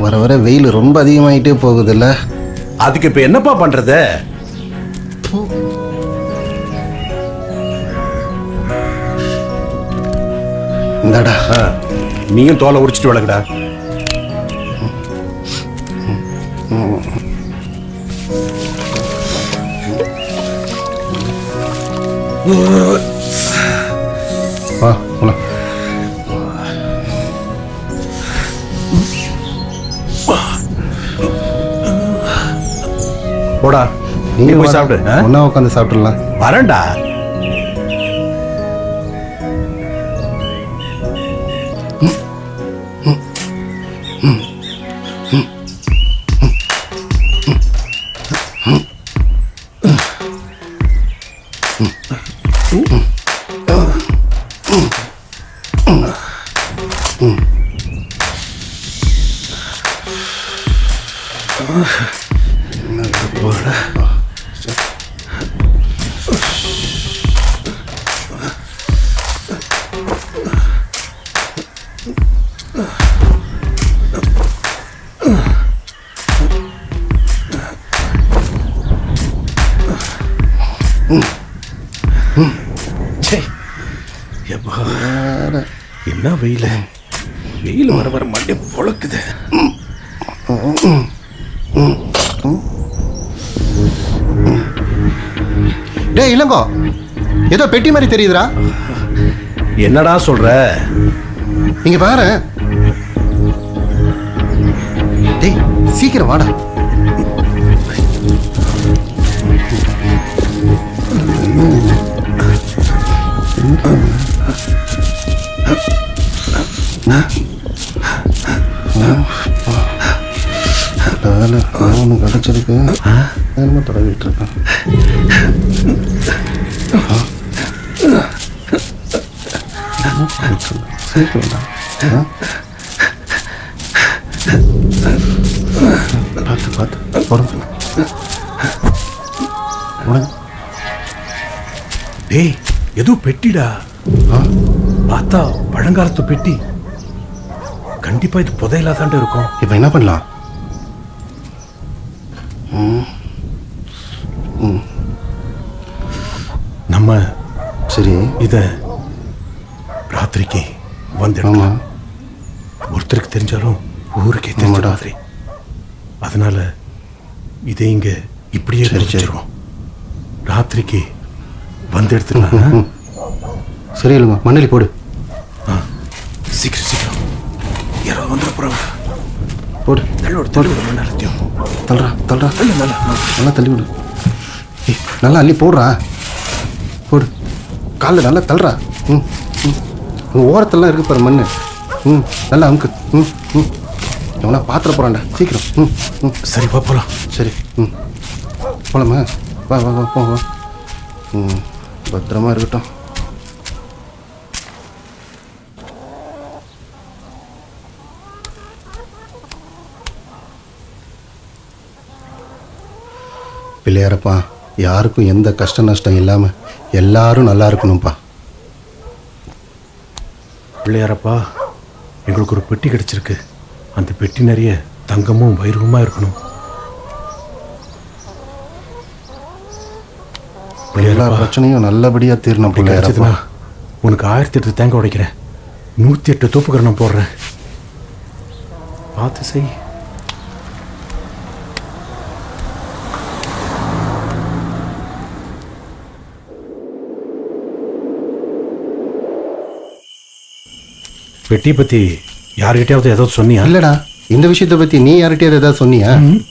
வர வர வெயில் ரொம்ப அதிகமாயிட்டே போகுதுல்ல. அதுக்கு இப்ப என்னப்பா பண்றது? இந்தாடா, நீயும் தோலை உரிச்சிட்டு வளர்க்கடா. வா போலாம். போடா, நீங்க போய் சாப்பிடு. ஒன்னா உட்காந்து சாப்பிட்டுலாம். வரேன்டா. என்ன வெயில், வெயில் வர வர மண்டே பொழக்குது. டேய் இளங்கோ, ஏதோ பெட்டி மாதிரி தெரியுதுடா. என்னடா சொல்ற? இங்க பாரு. டேய் சீக்கிரம் வாடா. கிடைச்சிருக்கு, என்னமோ தொடங்கிட்டு இருக்கேன். பார்த்து பார்த்து போறோம். டேய் ஏதோ பெட்டிடா. பார்த்தா பழங்காலத்து பெட்டி. கண்டிப்பா இது புதையலா தான் இருக்கும். இப்ப என்ன பண்ணலாம்? நம்ம சரி இத ராத்திரிக்கு வந்து ஒருத்தருக்கு தெரிஞ்சாலும் ஊருக்கே தெரிஞ்ச மாதிரி. அதனால இதை இங்க இப்படியே வச்சிருவோம். ராத்திரிக்கு வந்து எடுத்துக்கலாம். சரி இல்லைங்க, மண்ணலி போடு. சீக்கிரம் சீக்கிரம் யாராவது வந்துட போறாங்க. போடு தள்ளோடு தள்ளி மண்ணாலத்தையும் தள்ளுறா தள்ளுறா. நல்லா நல்லா தள்ளி விடு. நல்லா அள்ளி போடுறா. போடு, காலில் நல்லா தள்ளுறா. ம் ம் ஓரத்தெல்லாம் இருக்கு பாரு மண். ம் நல்லா அமுக்கு. ம் ம் எவனா பாத்திர போகிறான்டா, சீக்கிரம். ம் ம் சரி வா போகலாம். சரி ம் போகலாமா? வா வா வா போ வா. ம் பத்திரமா இருக்கட்டும். பிள்ளையாரப்பா, யாருக்கும் எந்த கஷ்ட நஷ்டம் இல்லாமல் எல்லாரும் நல்லா இருக்கணும்ப்பா. பிள்ளையாரப்பா, எங்களுக்கு ஒரு பெட்டி கிடைச்சிருக்கு. அந்த பெட்டி நிறைய தங்கமும் வைரமுமா இருக்கணும். எல்லா பிரச்சனையும் நல்லபடியாக தீரணும் பிள்ளையாரப்பா. உனக்கு 1008 தேங்காய் உடைக்கிறேன், 108 தோப்புக்கரணம் போடுறேன். பார்த்து செய். பெட்டி பத்தி யார்கிட்டயாவது ஏதாவது சொன்னியா? இல்லடா, இந்த விஷயத்தை பத்தி நீ யார்கிட்டயாவது ஏதாவது சொன்னியா? ம்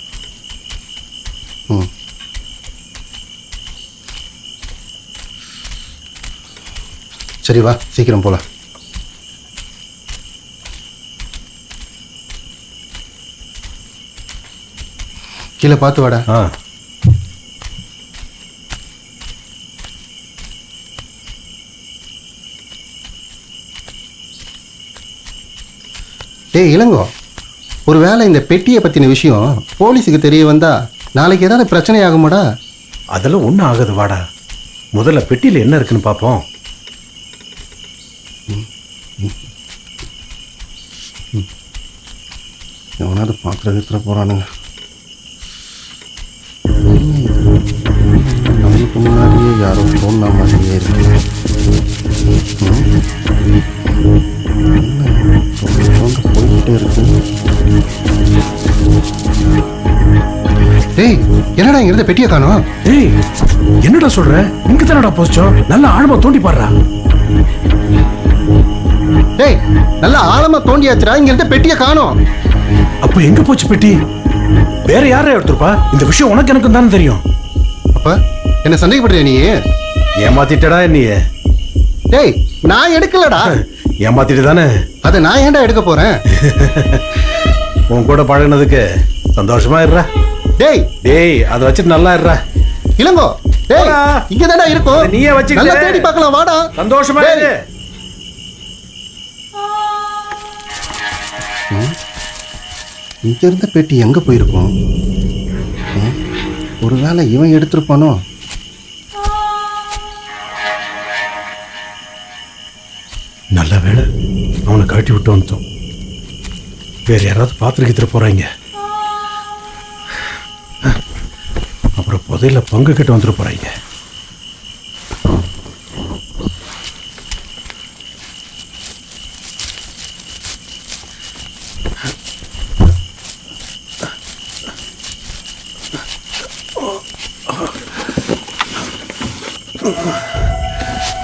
சரி வா, சீக்கிரம் போலாம். கீழே பார்த்து வாடா. ஏய் இளங்கோ, ஒரு வேளை இந்த பெட்டியை பற்றின விஷயம் போலீஸுக்கு தெரிய வந்தா நாளைக்கு ஏதாவது பிரச்சனை ஆகுமாடா? அதெல்லாம் ஒன்றும் ஆகாது, வாடா. முதல்ல பெட்டியில் என்ன இருக்குன்னு பார்ப்போம். எவனாவது பார்க்குற போகிறானுங்க. நம்மளுக்கு முன்னாடியே யாரோ ஃபோன் மாதிரியே இருக்கு. போயிட்டே இருக்கு. டேய், என்னடா இங்க இருந்த பெட்டியை காணோம்? டேய், என்னடா சொல்ற? இங்க தானடா போச்சோம். நல்லா ஆழமா தோண்டி பாடுறா. டேய், நல்லா ஆழமா தோண்டியாச்சுடா. இங்க இருந்த பெட்டியை காணோம். அப்ப எங்க போச்சு பெட்டி? வேற யாரா எடுத்துருப்பா? இந்த விஷயம் உனக்கு எனக்கு தானே தெரியும். அப்ப என்ன சந்தேகப்படுறியா நீ? ஏமாத்திட்டடா நீ. டேய், நான் எடுக்கலடா. ஏமாத்திட்டு தானே. அதை நான் ஏன்டா எடுக்க போறேன்? உன் கூட பழகினதுக்கு சந்தோஷமா இருறா. டேய் டேய், அதை வச்சுட்டு நல்லா இருறா. இளங்கோ, டேய் இங்க தானடா இருக்கும். நீயே வச்சு நல்லா தேடி பார்க்கலாம், வாடா. சந்தோஷமா இரு. இங்க இருந்த பெட்டி எங்க போயிருக்கும்? ஒருவேளை இவன் எடுத்திருப்பானோ? நல்ல வேலை அவனை காட்டி விட்டு வந்துட்டோம். வேற யாராவது பாத்திரக்கிட்டு போறாங்க. அப்புறம் புதையில பங்கு கிட்ட வந்துட்டு போறாங்க.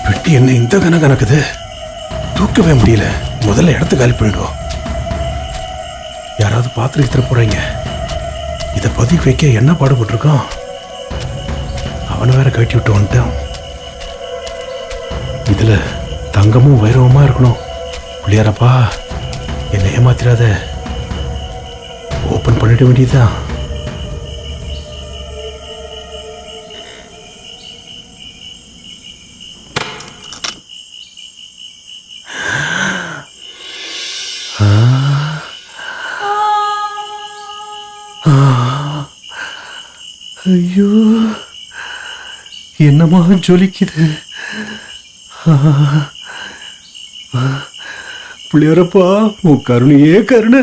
பெட்டி என்ன இந்த கணக்குது? தூக்கவே முடியல. முதல்ல இடத்த காலி பண்ணிடுவோம். யாராவது பாத்திரக்கிட்டு போறாங்க. இதை பதிவு வைக்க என்ன பாடுபட்டிருக்கோம். அவனை வேற கட்டி விட்டு வந்துட்டான். இதுல தங்கமும் வைரவமா இருக்கணும். புள்ளியாரப்பா, என்னை ஏமாத்திராத. ஓபன் பண்ணிட வேண்டியதுதான். ஐயோ, என்னமா ஜொலிக்குது. பிள்ளையாரப்பா, உன் கருணையே கருணை.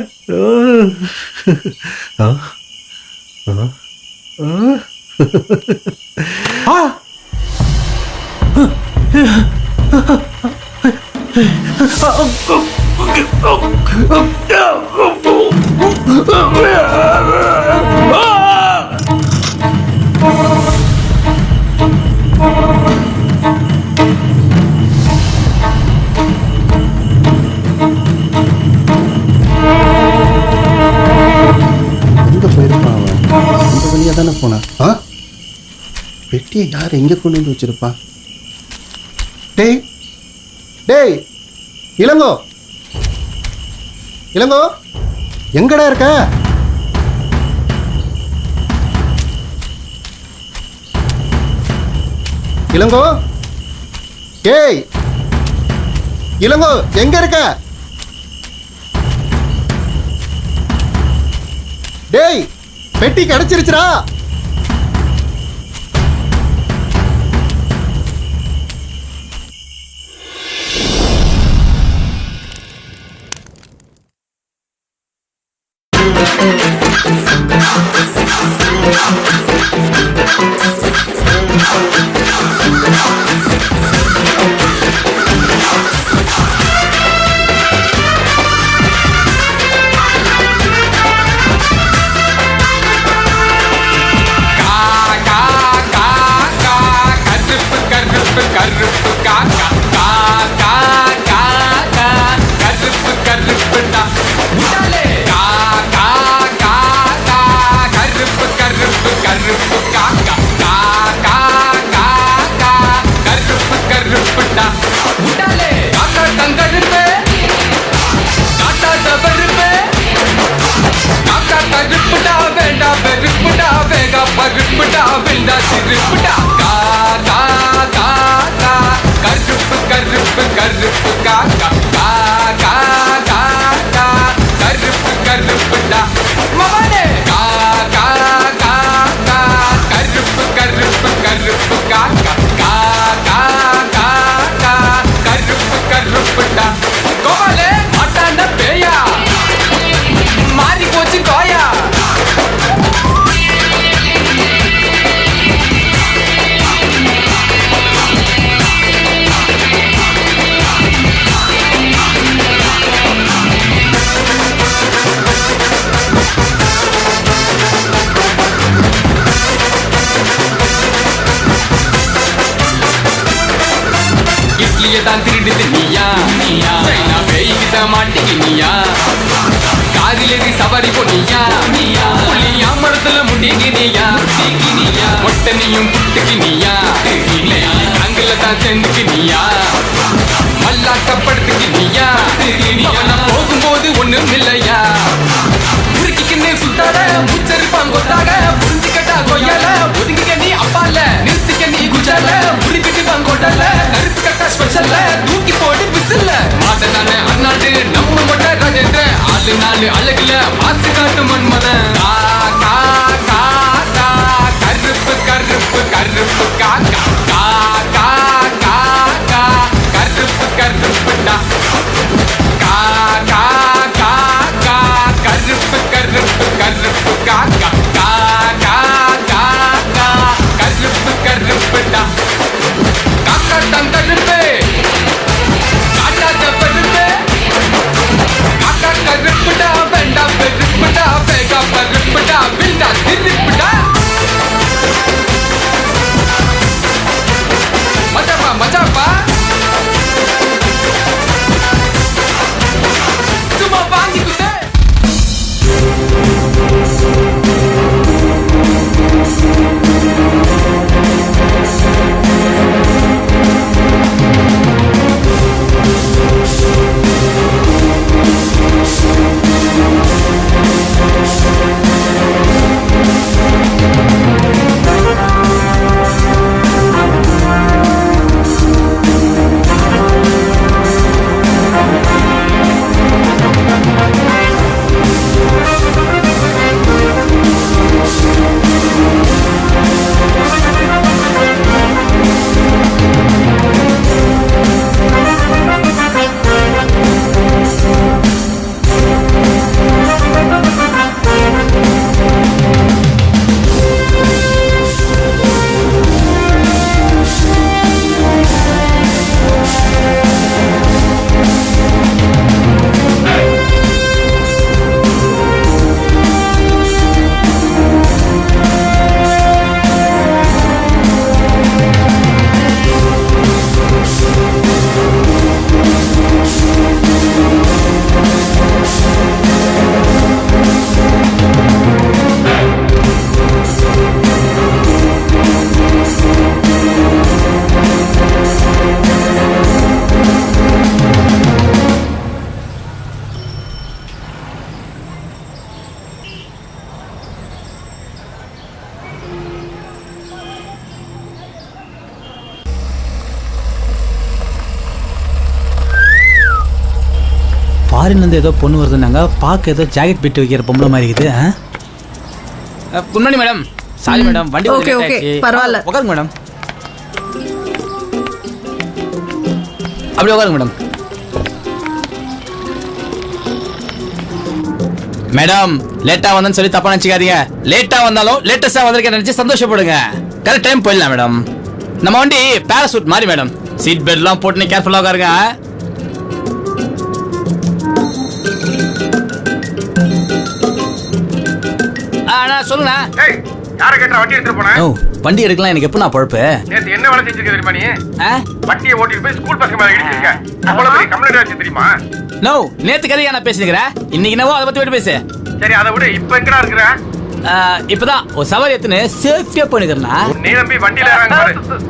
தானே போனா? பெட்டியை யார் எங்க கொண்டு வந்து வச்சிருப்பா? டேய் டேய் இளங்கோ, இளங்கோ எங்கடா இருக்க? இளங்கோ, ஏய் இளங்கோ எங்க இருக்க? டேய், பெட்டி கிடைச்சிருச்சுடா. கருப்பு காஸ்ட்லிய தான் திருடுது நீயா சைனா பேய்கிட்ட மாட்டிக்கினியா காதிலேறி சவாரி பொண்ணியா புள்ளியா மரத்துல முட்டிக்கினியா மொட்டனையும் புட்டுக்கினியா அங்கல தான் சேர்ந்துக்கினியா மல்லாக்கப்படுத்துக்கினியா போகும்போது ஒண்ணும் இல்லையா உருக்கிக்கின்னு சுத்தாத முச்சரிப்பான் கொத்தாக புரிஞ்சுக்கட்டா கொய்யால ஒதுங்கிக்க நீ அப்பால நிறுத்திக்க நீ குஜால உருக்கிட்டு கொட்டல கருப்பு கட்டா ஸ்பெஷல்ல தூக்கி போட்டு விசில்ல மாட்ட நானே அண்ணாட்டு நம்ம மொட்ட ராஜேந்திர ஆளு நாலு அழகுல மாசு காட்டு மன்மதன் கா கா கா கா கருப்பு கருப்பு கருப்பு காக்கா கா கா கா கா கருப்பு கருப்புடா கா கா கா கா கருப்பு கருப்பு கருப்பு காக்கா கா கா கா கா கருப்பு கருப்புடா காக்கா தான் கருப்பு காட்டாத பருப்பு காக்கா கருப்புடா வேண்டா பெருப்புடா வேகா பருப்புடா வில்டா திருப்புடா மச்சாப்பா மச்சாப்பா சும்மா வாங்கி குத்து ஃபாரின்லேருந்து ஏதோ பொண்ணு வருதுன்னாங்க பார்க்க ஏதோ ஜாக்கெட் பிட்டு வைக்கிற பொம்பளை மாதிரி இருக்குது. Good morning madam. Sorry madam, வண்டி ஓகே ஓகே பரவாயில்ல. உட்காருங்க மேடம். அப்படியே உட்காருங்க மேடம். மேடம் லேட்டாக வந்தேன்னு சொல்லி தப்பா நினச்சிக்காதீங்க. லேட்டாக வந்தாலும் லேட்டஸ்டாக வந்திருக்கேன் நினச்சி சந்தோஷப்படுங்க. கரெக்ட் டைம் போயிடலாம் மேடம். நம்ம வண்டி பேராசூட் மாதிரி மேடம். சீட் பெல்ட்லாம் போட்டு கேர்ஃபுல்லாக உட்காருங்க. சொல்லுங்க. யாரை கேட்டா வண்டி எடுத்துட்டு போன? வண்டி எடுக்கலாம் எனக்கு எப்ப நான் பொழப்பு. நேத்து என்ன வேலை செஞ்சிருக்க தெரியுமா நீ? வண்டியை ஓட்டிட்டு போய் ஸ்கூல் பசங்க மேல இடிச்சிருக்க. அவ்வளவு பெரிய கம்ப்ளைண்ட் ஆச்சு தெரியுமா? நோ, நேத்து கதையா நான் பேசிக்கிறேன். இன்னைக்கு என்னவோ அதை பத்தி பேசு. சரி அதை விட இப்ப எங்கடா இருக்கிற? இப்பதான் ஒரு சவாரி எத்துன்னு சேஃப்டியா போனிக்கிறனா. நீ நம்பி வண்டியில ஏறாங்க பாரு.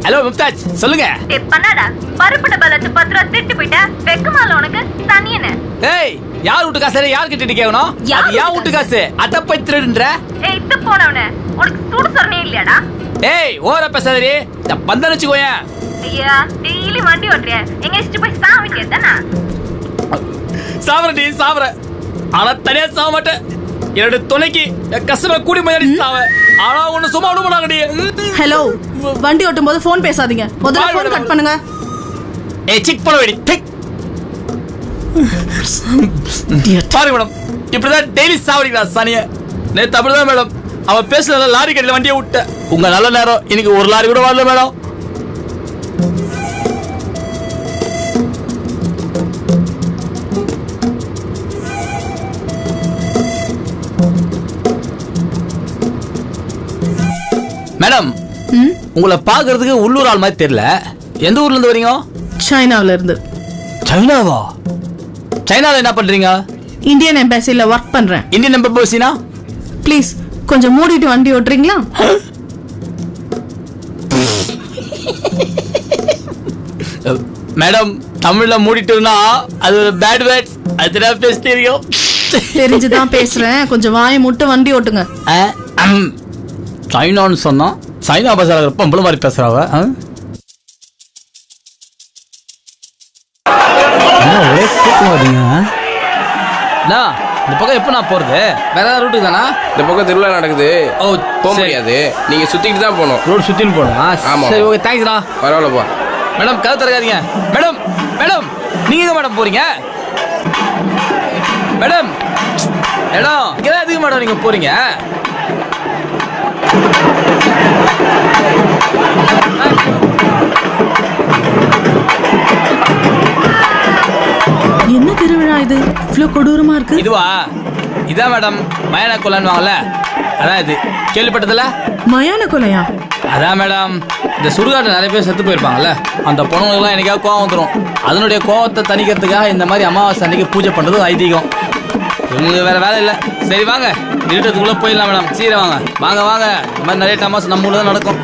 ஹலோ மும்தாஜ் சொல்லுங்க. பண்ணடா பருப்பு டப்பால 10 ரூபாய் திட்டு போயிட்டா வெக்கமால உனக்கு தனியனே. ஏய் யார் வீட்டு காசு யார் கிட்ட கேக்கணும்? அது யார் வீட்டு காசு? அத போய் திருடுன்ற. ஏய் இத்து போனவனே உனக்கு சூடு சொரணே இல்லையாடா? ஏய் ஓர பேசாதடி. இந்த பந்தன வெச்சுக்கோயா. ஐயா டெய்லி வண்டி ஓட்றிய. எங்க இஷ்ட போய் சாவிட்டே தானா? சாவறடி சாவற. ஆனா தனியா சாவ மாட்டேன். என்னோட துணைக்கு கஸ்டமர் கூடி மாதிரி சாவ. ஆனா ஒன்னு சும்மா விட மாட்டாங்கடி. ஹலோ, வண்டி ஓட்டும் போது போன் பேசாதீங்க. முதல்ல போன் கட் பண்ணுங்க. ஏய் செக் பண்ண வேடி. டேக். பாருங்க மேடம், இப்படிதான் டெய்லி சாவடிக்கிறா சானியா. நேத்து அப்படிதான் மேடம். அவன் பேசல லாரி கடையில வண்டியை விட்ட. உங்க நல்ல நேரம் இன்னைக்கு ஒரு லாரி கூட வரல மேடம். மேடம் உங்களை பாக்குறதுக்கு உள்ளூர் ஆள் மாதிரி தெரியல. எந்த ஊர்ல இருந்து வரீங்க? சைனாவில இருந்து. சைனாவா? சைனால என்ன பண்றீங்க? இந்தியன் எம்பசில ஒர்க் பண்றேன். இந்தியன் எம்பசினா? ப்ளீஸ் கொஞ்சம் மூடிட்டு வண்டி ஓட்டுறீங்களா? மேடம் தமிழ்ல மூடிட்டுனா அது ஒரு பேட் வேர்ட். அதுதான் பேச தெரியும். தெரிஞ்சுதான் பேசுறேன். கொஞ்சம் வாயை முட்டை வண்டி ஓட்டுங்க. சைனான்னு சொன்னா சைனா பசார பொம்பளை மாதிரி பேசுறாவ. ஒரே கூட்டம் வருதுங்க. இந்த பக்கம் எப்ப நான் போறது? வேற ஏதாவது ரூட்டு தானா? இந்த பக்கம் திருவிழா நடக்குது. ஓ போக முடியாது, நீங்க சுத்திட்டு தான் போகணும். ரோடு சுத்தின்னு போகணும். சரி ஓகே தேங்க்ஸ்டா. பரவாயில்லப்பா. மேடம் கதை திறக்காதீங்க. மேடம் மேடம் நீங்க எங்க மேடம் போறீங்க? மேடம் மேடம் இங்கே எதுக்கு மேடம் நீங்க போறீங்க? என்ன திருவிழா இது? இவ்ளோ கொடூரமா இருக்கு. இதுவா? இதான் மேடம் மயான கொலைன்னு வாங்கல, அதான் இது. கேள்விப்பட்டதில்ல? மயான கொலையா? அதான் மேடம் இந்த சுடுகாட்டில் நிறைய பேர் செத்து போயிருப்பாங்கல்ல, அந்த பொண்ணுங்களுக்குலாம் என்னைக்காவது கோவம் வந்துடும். அதனுடைய கோவத்தை தணிக்கிறதுக்காக இந்த மாதிரி அமாவாசை அன்னைக்கு பூஜை பண்ணுறது ஐதீகம். உங்களுக்கு வேற வேலை இல்லை. சரி வாங்க, இருட்டத்துக்குள்ளே போயிடலாம் மேடம். சீக்கிரம் வாங்க வாங்க வாங்க. இந்த மாதிரி நிறைய அமாவாசை நம்ம ஊரில் தான் நடக்கும்.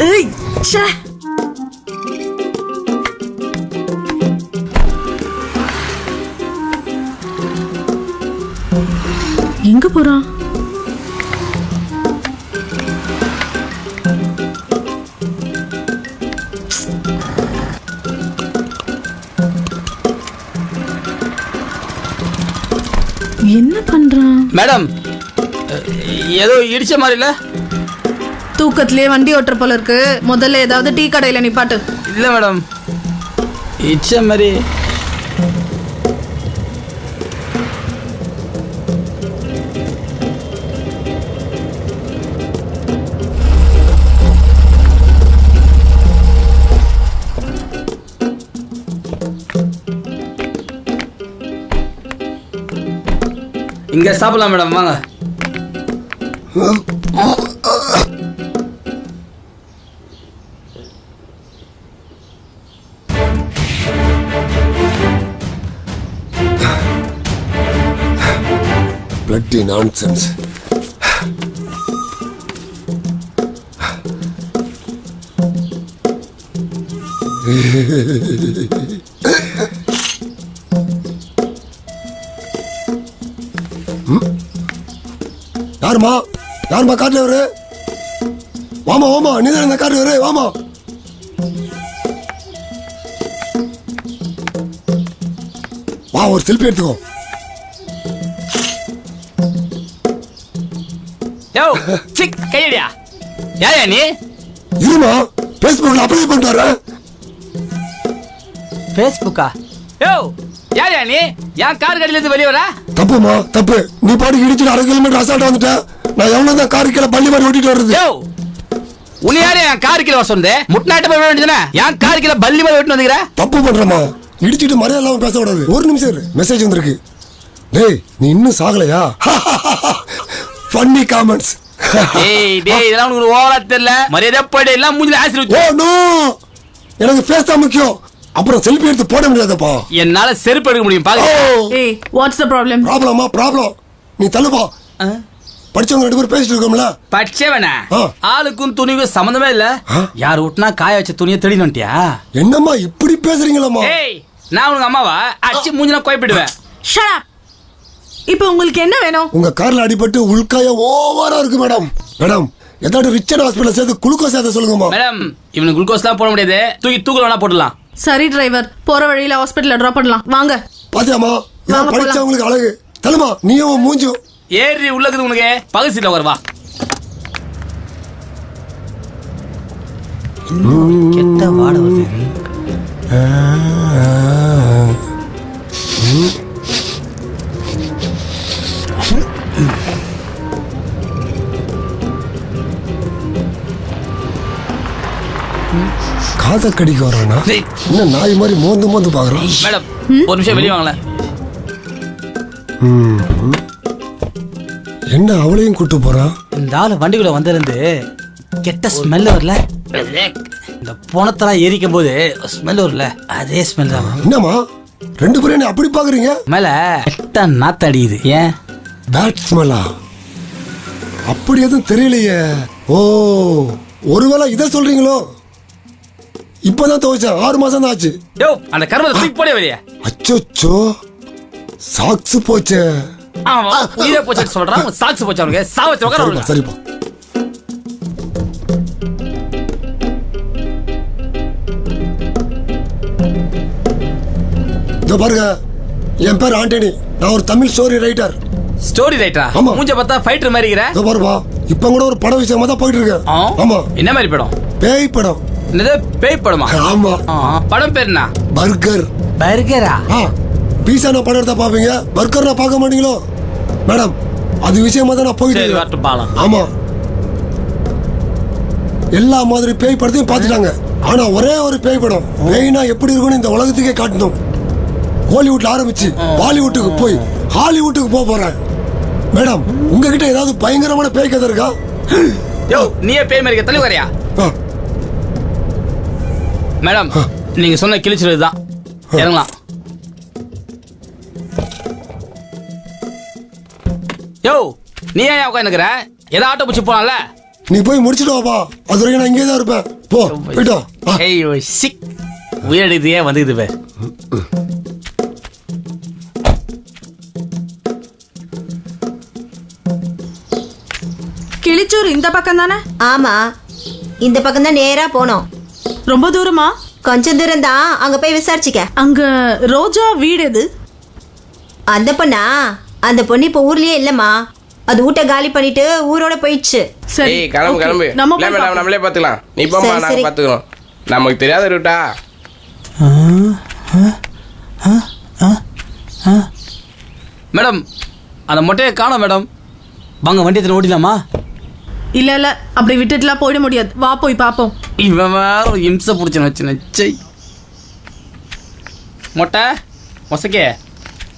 ஏய் ச்சே. எங்க போறான்? என்ன பண்றான்? மேடம் ஏதோ இடிச்ச மாதிரி இல்ல? தூக்கத்திலே வண்டி ஓட்டுற போல இருக்கு. முதல்ல ஏதாவது டீ கடையில நிப்பாட்டு. இல்ல மேடம் இடிச்ச மாதிரி. இங்க சாப்பிடலாம் மேடம் வாங்க. Bloody nonsense. யாருமா யாருமா காட்டுல வரு? வாமா வாமா, நீதான் இந்த காட்டு வரு. வாமா வா, ஒரு செல்ஃபி எடுத்துக்கோ. யோ சிக் கையடியா. யாரா நீ? இருமா, பேஸ்புக்ல அப்ளை பண்ணிட்டு வரேன். பேஸ்புக்கா? யோ யாரா நீ? என் கார் கடையில இருந்து வெளியே வர? தப்புமா தப்பு. நீ பாட்டுக்கு இடிச்சுட்டு 1/2 கிலோமீட்டர் அசால்ட்டா வந்துட்ட. நான் எவ்வளவு தான் கார் கீழே பள்ளி மாதிரி ஓட்டிட்டு வருது. யோ உன்னை யாரு என் கார் கீழே வர சொன்னது? முட்நாட்டு போய் வேண்டியதுனா என் கார் கீழே பள்ளி மாதிரி ஓட்டிட்டு வந்துக்கிற? தப்பு பண்றமா. இடிச்சிட்டு மரியாதை இல்லாம பேச கூடாது. ஒரு நிமிஷம் இரு, மெசேஜ் வந்திருக்கு. டேய் நீ இன்னும் சாகலையா? Funny comments. டேய் டேய் இதெல்லாம் உங்களுக்கு ஓவரா தெரியல. மரியாதை போய்டு, எல்லாம் மூஞ்சில ஆசிட். ஓ நோ, எனக்கு ஃபேஸ் தான் முக்கியம். அப்புறம் செல்ஃபி எடுத்து போட முடியாதப்பா. என்னால செருப்பு எடுக்க முடியும் பாருங்க. ஏய் வாட்ஸ் தி ப்ராப்ளம்? ப்ராப்ளம் நீ தள்ளுப்பா. படிச்சவங்க 2 பேர் பேசிட்டு இருக்கோம்ல. படிச்சவனா? ஆளுக்கும் துணிக்கும் சம்பந்தமே இல்ல. யார் விட்டுனா காய வச்ச துணியை தேடின்னு வந்துட்டியா? என்னம்மா இப்படி பேசுறீங்களம்மா? ஏய் நான் உனக்கு அம்மாவா? அச்சி மூஞ்சில கோய்பிடுவேன். Shut up. இப்போ உங்களுக்கு என்ன வேணும்? உங்க கார்ல அடிபட்டு உள்காய ஓவரா இருக்கு மேடம். மேடம் ஏதாவது ரிச்சர்ட் ஹாஸ்பிடல்ல சேர்த்து குளுக்கோஸ் ஏத்த சொல்லுங்கம்மா. மேடம் இவனுக்கு குளுக்கோஸ் தான் போட முடியாது. தூக்கல வேணா போடலாம். சரி டிரைவர், போற வழியில ஹாஸ்பிட்டல்ல டிராப் பண்ணலாம். வாங்க. பாத்தியாமா, வாங்க போலாம். படிச்சவங்களுக்கு அழகு. தலமா நீயும் மூஞ்சும். ஏறி உள்ளக்குது உனக்கு பகுதியில் வா. கெட்ட வாட வருது. காதை கடிக்க வரானா? என்ன நாய் மாதிரி மோந்து மோந்து பாக்குறான். மேடம் ஒரு நிமிஷம் வெளியே வாங்கல. என்ன அவளையும் கூட்டு போறான்? இந்த ஆளு வண்டிக்குள்ள வந்திருந்து கெட்ட ஸ்மெல் வரல. இந்த போனத்தெல்லாம் எரிக்கும் போது ஸ்மெல் வரல, அதே ஸ்மெல் தான். என்னமா ரெண்டு பேரும் அப்படி பாக்குறீங்க? மேல கெட்ட நாத்த அடிக்குது. ஏன் பேட் ஸ்மெல்லா? அப்படி எதுவும் தெரியலையே. ஓ, ஒருவேளை இதை சொல்றீங்களோ? இப்பதான் துவைச்சேன், 6 மாசம் தான் ஆச்சு. யோ அந்த கர்மத்தை தூக்கி போடே வெளியே. அச்சோ, சாக்ஸ் போச்சே. ஆமா நீரே போச்சு சொல்றான். சாக்ஸ் போச்சு அவனுக்கு. சாவச்சு உட்கார. சரிப்பா. இதோ பாருங்க, என் பேர் ஆண்டனி. நான் ஒரு தமிழ் ஸ்டோரி ரைட்டர். ஸ்டோரி ரைட்டரா? ஆமா. மூஞ்ச பார்த்தா ஃபைட்டர் மாதிரி இருக்கற. இதோ பாருப்பா, இப்ப கூட ஒரு படம் விஷயமா தான் போயிட்டு இருக்கேன். ஆமா. என்ன மாதிரி படம்? பேய் படம். என்னது பேய் படமா? ஆமா. படம் பேர் என்ன? பர்கர். பர்கரா? பீஸா நான் படம் எடுத்தா பாப்பீங்க, பர்கர் நான் பார்க்க மாட்டீங்களோ? மேடம் அது விஷயமா தான் நான் போயிட்டு இருக்கேன். ஆமா. எல்லா மாதிரி பேய் படத்தையும் பார்த்துட்டாங்க. ஆனா ஒரே ஒரு பேய் படம், பேய்னா எப்படி இருக்கும்னு இந்த உலகத்துக்கே காட்டணும். ஹாலிவுட்ல ஆரம்பிச்சு பாலிவுட்டுக்கு போய் ஹாலிவுட்டுக்கு போறேன். மேடம் உங்ககிட்ட ஏதாவது பயங்கரமான பேய் கதை இருக்கா? யோ நீயே பேய் மாதிரி தள்ளி வரையா? மேடம் நீங்க சொன்ன கிழிச்சிருது தான். இறங்கலாம். யோ நீ ஏன் உட்காந்துக்கிற? ஏதோ ஆட்டோ பிடிச்சி போனால. நீ போய் முடிச்சுட்டு வாப்பா, அது வரைக்கும் நான் இங்கே தான் இருப்பேன். போ போயிட்டோம். ஐயோ சிக் உயிரடிது ஏன் வந்து இது பேர். கிளிச்சூர் இந்த பக்கம் தானே? ஆமா, இந்த பக்கம் தான் நேரா போனோம். ரொம்ப தூரமா? கொஞ்சம் தூரம் தான். அங்க போய் விசாரிச்சுக்க. அங்க ரோஜா வீடு எது? அந்த பொண்ணா? அந்த பொண்ணு இப்ப ஊர்லயே இல்லம்மா. அது ஊட்ட காலி பண்ணிட்டு ஊரோட போயிடுச்சு. சரி கிளம்பு கிளம்பு. நம்மளே பாத்துக்கலாம். நீ போமா, நாங்க பாத்துக்கிறோம். நமக்கு தெரியாத ரூட்டா. மேடம் அந்த மொட்டையை காணோம் மேடம். வாங்க வண்டி எடுத்து ஓடிடலாமா? இல்ல இல்ல அப்படி விட்டுட்டுலாம் போயிட முடியாது. வா போய் பாப்போம். இவன் வேற இம்சை பிடிச்சன வச்சு நச்சை. மொட்டை மொசக்கே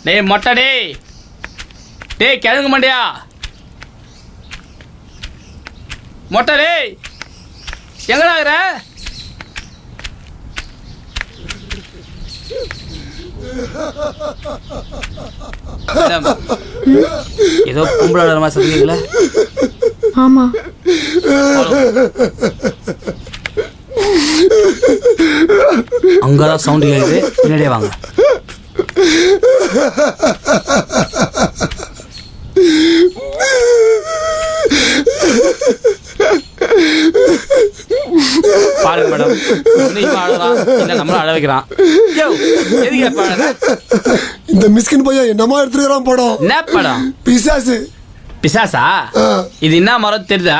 டேய் மொட்டை டேய் கிழங்கு மண்டியா மொட்டை டேய் எங்கடா இருக்கிற? ஏதோ பொம்பளை மாதிரி சொல்லுவீங்களா? ஆமா. அங்கதான் சவுண்ட் கேக்குது, பின்னாடியே வாங்க. பாருங்க மேடம், நம்மளும் அழ வைக்கிறான். இந்த மிஸ்கின் பையன் என்னமா எடுத்துக்கிறான் படம். என்ன படம்? பிசாசு. பிசாசா? இது என்ன மரம் தெரியுதா?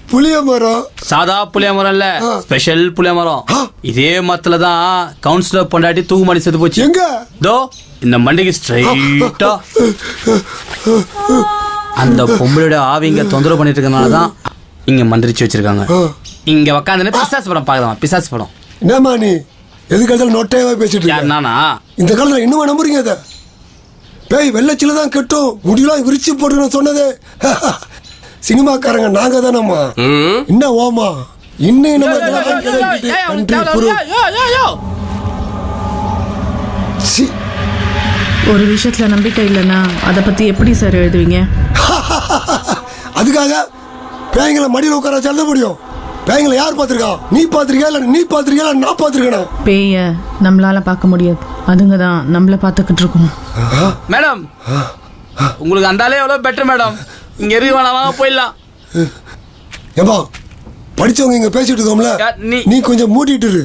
புளிய மரம். சாதா புளிய மரம் இல்ல, ஸ்பெஷல் புளிய மரம். இதே மரத்துல தான் கவுன்சிலர் பொண்டாட்டி தூக்கு மாடி செத்து போச்சு. எங்க? தோ இந்த மண்டிக்கு ஸ்ட்ரைட்டா. அந்த பொம்பளோட ஆவிங்க தொந்தரவு பண்ணிட்டு இருக்கனாலதான் இங்க மந்திரிச்சு வச்சிருக்காங்க. இங்க உக்காந்து பிசாசு படம் பாக்கலாம். பிசாசு படம். என்னமா நீ எது காலத்துல நொட்டையாவா பேசிட்டு இருக்க? நானா இந்த காலத்துல இன்னும் நம்புறீங்க? அத பேய் வெள்ளச்சில தான் கட்டும், முடியெல்லாம் விரிச்சு போட்டு சொன்னதே. சினிமாக்காரங்க நாங்க தானம்மா. என்ன ஓமா இன்னும் ஒரு விஷயத்துல நம்பிக்கை இல்லைன்னா அதை பத்தி எப்படி சார் எழுதுவீங்க? அதுக்காக பேய்களை மடியில் உட்கார வச்சு எழுத முடியும்? பேய்களை யார் பார்த்திருக்கா? நீ பார்த்திருக்கியா இல்ல நீ பார்த்திருக்கியா இல்ல நான் பார்த்திருக்கேன்? பேய நம்மளால பார்க்க முடியாது, அதுங்க தான் நம்மள பார்த்துக்கிட்டு இருக்கோம். மேடம் உங்களுக்கு அந்தாலே எவ்வளவு பெட்டர் மேடம். இங்க இருக்கு வேணாம், வாங்க போயிடலாம். ஏம்பா படிச்சவங்க இங்க பேசிட்டு இருக்கோம்ல, நீ கொஞ்சம் மூடிட்டு இரு.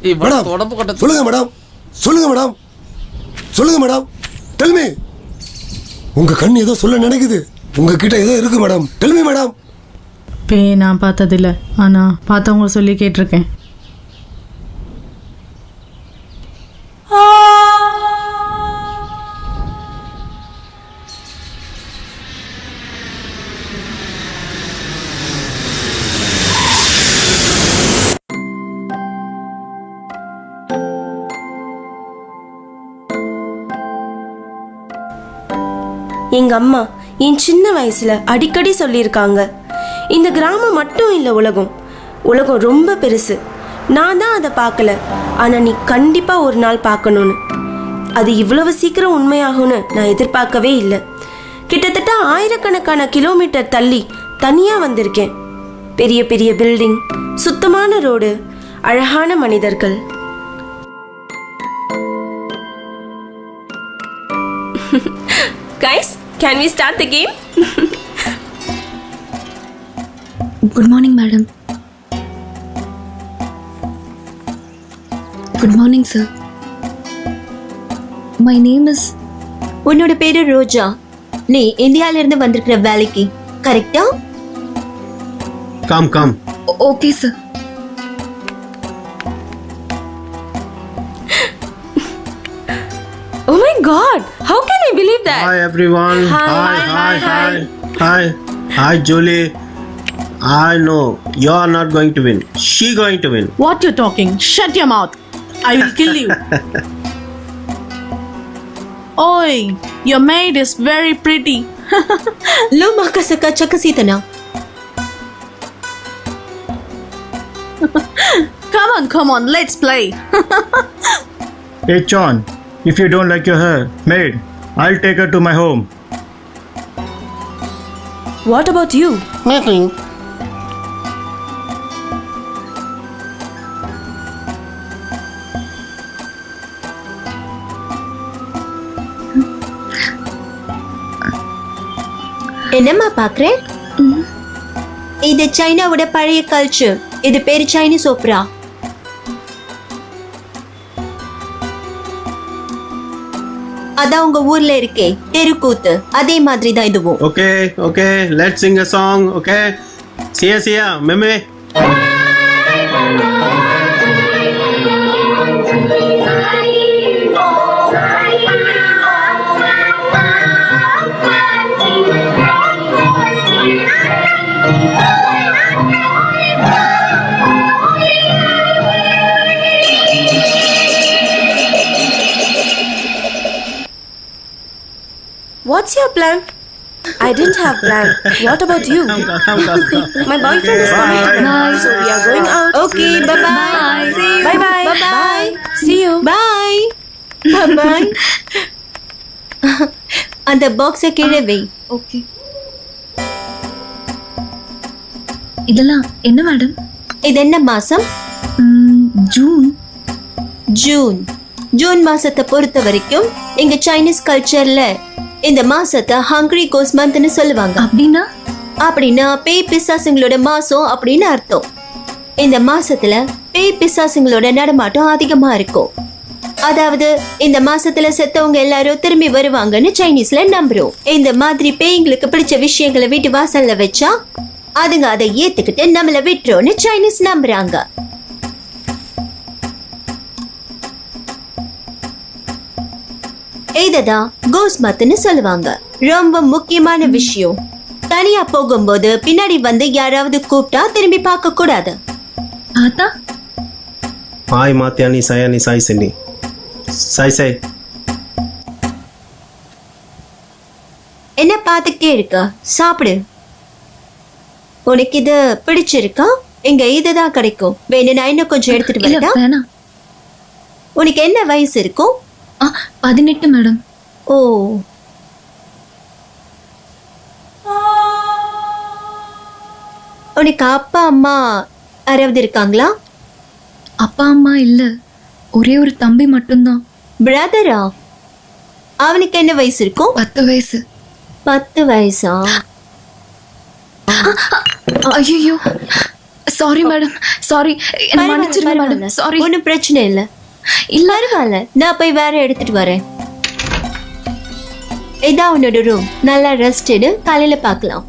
மேடம் உடம்பு கொட்ட சொல்லுங்க மேடம், சொல்லுங்க மேடம், சொல்லுங்க மேடம், tell me. உங்க கண் ஏதோ சொல்ல நினைக்குது, உங்ககிட்ட ஏதோ இருக்கு மேடம், tell me மேடம். பேய் நான் பார்த்ததில்ல, ஆனா பார்த்தவங்க சொல்லி கேட்டிருக்கேன். எங்க அம்மா என் சின்ன வயசுல அடிக்கடி சொல்லியிருக்காங்க, இந்த கிராமம் மட்டும் இல்லை உலகம், உலகம் ரொம்ப பெருசு. நான் தான் அதை பார்க்கல, ஆனா நீ கண்டிப்பா ஒரு நாள் பார்க்கணும்னு. அது இவ்வளவு சீக்கிரம் உண்மையாகும்னு நான் எதிர்பார்க்கவே இல்லை. கிட்டத்தட்ட ஆயிரக்கணக்கான கிலோமீட்டர் தள்ளி தனியா வந்திருக்கேன். பெரிய பெரிய பில்டிங், சுத்தமான ரோடு, அழகான மனிதர்கள். Guys, can we start the game? Good morning, madam. Good morning, sir. My name is... உன்னோட பேரு ரோஜா. நீ இந்தியால இருந்து வந்திருக்கிற வேலைக்கு கரெக்டா? Come come. Okay, sir. Oh my God! How can I believe that? Hi everyone. Hi. Hi Julie. I know you are not going to win. She going to win. What you talking? Shut your mouth. I will kill you. Oi, your maid is very pretty. Lo makasaka chakasitana. Come on, let's play. Hey John, if you don't like your hair, maid, I'll take her to my home. What about you? Nothing. என்னம்மா பாக்குறேன்? இது சைனாவோட பழைய culture. இது பேரு Chinese Opera. அதான் உங்க ஊர்ல இருக்கே தெருக்கூத்து, அதே மாதிரி தான் இதுவும். Okay, let's sing a song, okay? Sia, meme. What's your plan? I didn't have plan. What about you? My boyfriend is coming tonight, so we are going out. Okay, bye-bye. See you. Bye-bye. Bye-bye. See you. Bye. Bye-bye. அந்த பாக்ஸை கீழே வை. Okay. இதெல்லாம் என்ன madam? இது என்ன மாசம்? June மாசத்தை பொறுத்த வரைக்கும் எங்க சைனீஸ் கல்ச்சர்ல இந்த மாசத்தை ஹங்கரி கோஸ் மந்த்னு சொல்லுவாங்க. அப்படின்னா பேய் பிசாசுங்களோட மாசம் அப்படின்னு அர்த்தம். இந்த மாசத்துல பேய் பிசாசுங்களோட நடமாட்டம் அதிகமா இருக்கும். அதாவது இந்த மாசத்துல செத்தவங்க எல்லாரும் திரும்பி வருவாங்கன்னு சைனீஸ்ல நம்புறோம். இந்த மாதிரி பேய்ங்களுக்கு பிடிச்ச விஷயங்களை வீட்டு வாசல்ல வச்சா அதுங்க அதை ஏத்துக்கிட்டு நம்மள விட்டுறோம்னு சைனீஸ் நம்புறாங்க. இததான் கோஸ்மத்னு சொல்லுவாங்க. ரொம்ப முக்கியமான விஷயம், தனியா போகும்போது பின்னாடி வந்து யாராவது கூப்பிட்டா திரும்பி பார்க்க கூடாது. Hi Matyani Sayani Sai Sini. Sai. என்ன பார்த்துக்கிட்டே இருக்க? சாப்பிடு. உனக்கு இது பிடிச்சிருக்கா? இங்க இதுதான் கிடைக்கும். வேணும் நான் இன்னும் கொஞ்சம் எடுத்துட்டு வரட்டா? உனக்கு என்ன வயசு இருக்கும்? 18 மேடம். ஓ, உனக்கு அப்பா அம்மா யாராவது இருக்காங்களா? அப்பா அம்மா இல்ல, ஒரே ஒரு தம்பி மட்டும்தான். பிரதரா? அவனுக்கு என்ன வயசு இருக்கும்? 10 வயசு. 10 வயசா? ஐயோ, சாரி மேடம், சாரி என்ன மன்னிச்சிருங்க மேடம். சாரி. ஒன்றும் பிரச்சனை இல்லை. இல்ல பரவாயில்ல, நான் போய் வேற எடுத்துட்டு வரேன். இதான் உன்னோட ரூம். நல்லா ரெஸ்ட் எடு, காலையில பார்க்கலாம்.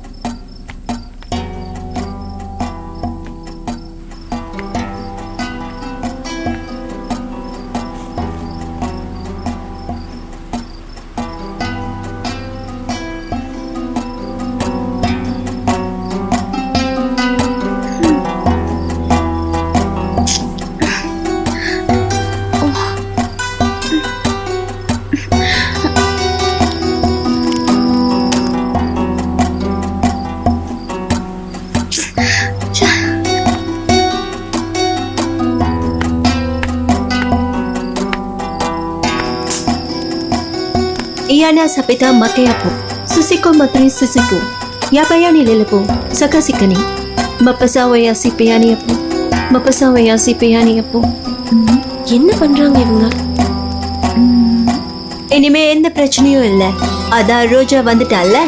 Iyan sa pita makaya po. Susiko matri susiko. Yapaya nilila po. Sakasika ni. Mapasawaya si Payani po. Mapasawaya si Payani po. என்ன பண்றாங்க இவங்க? இனிமே எந்த பிரச்சனையும் இல்லை. அதான் ரோஜா வந்துட்டால.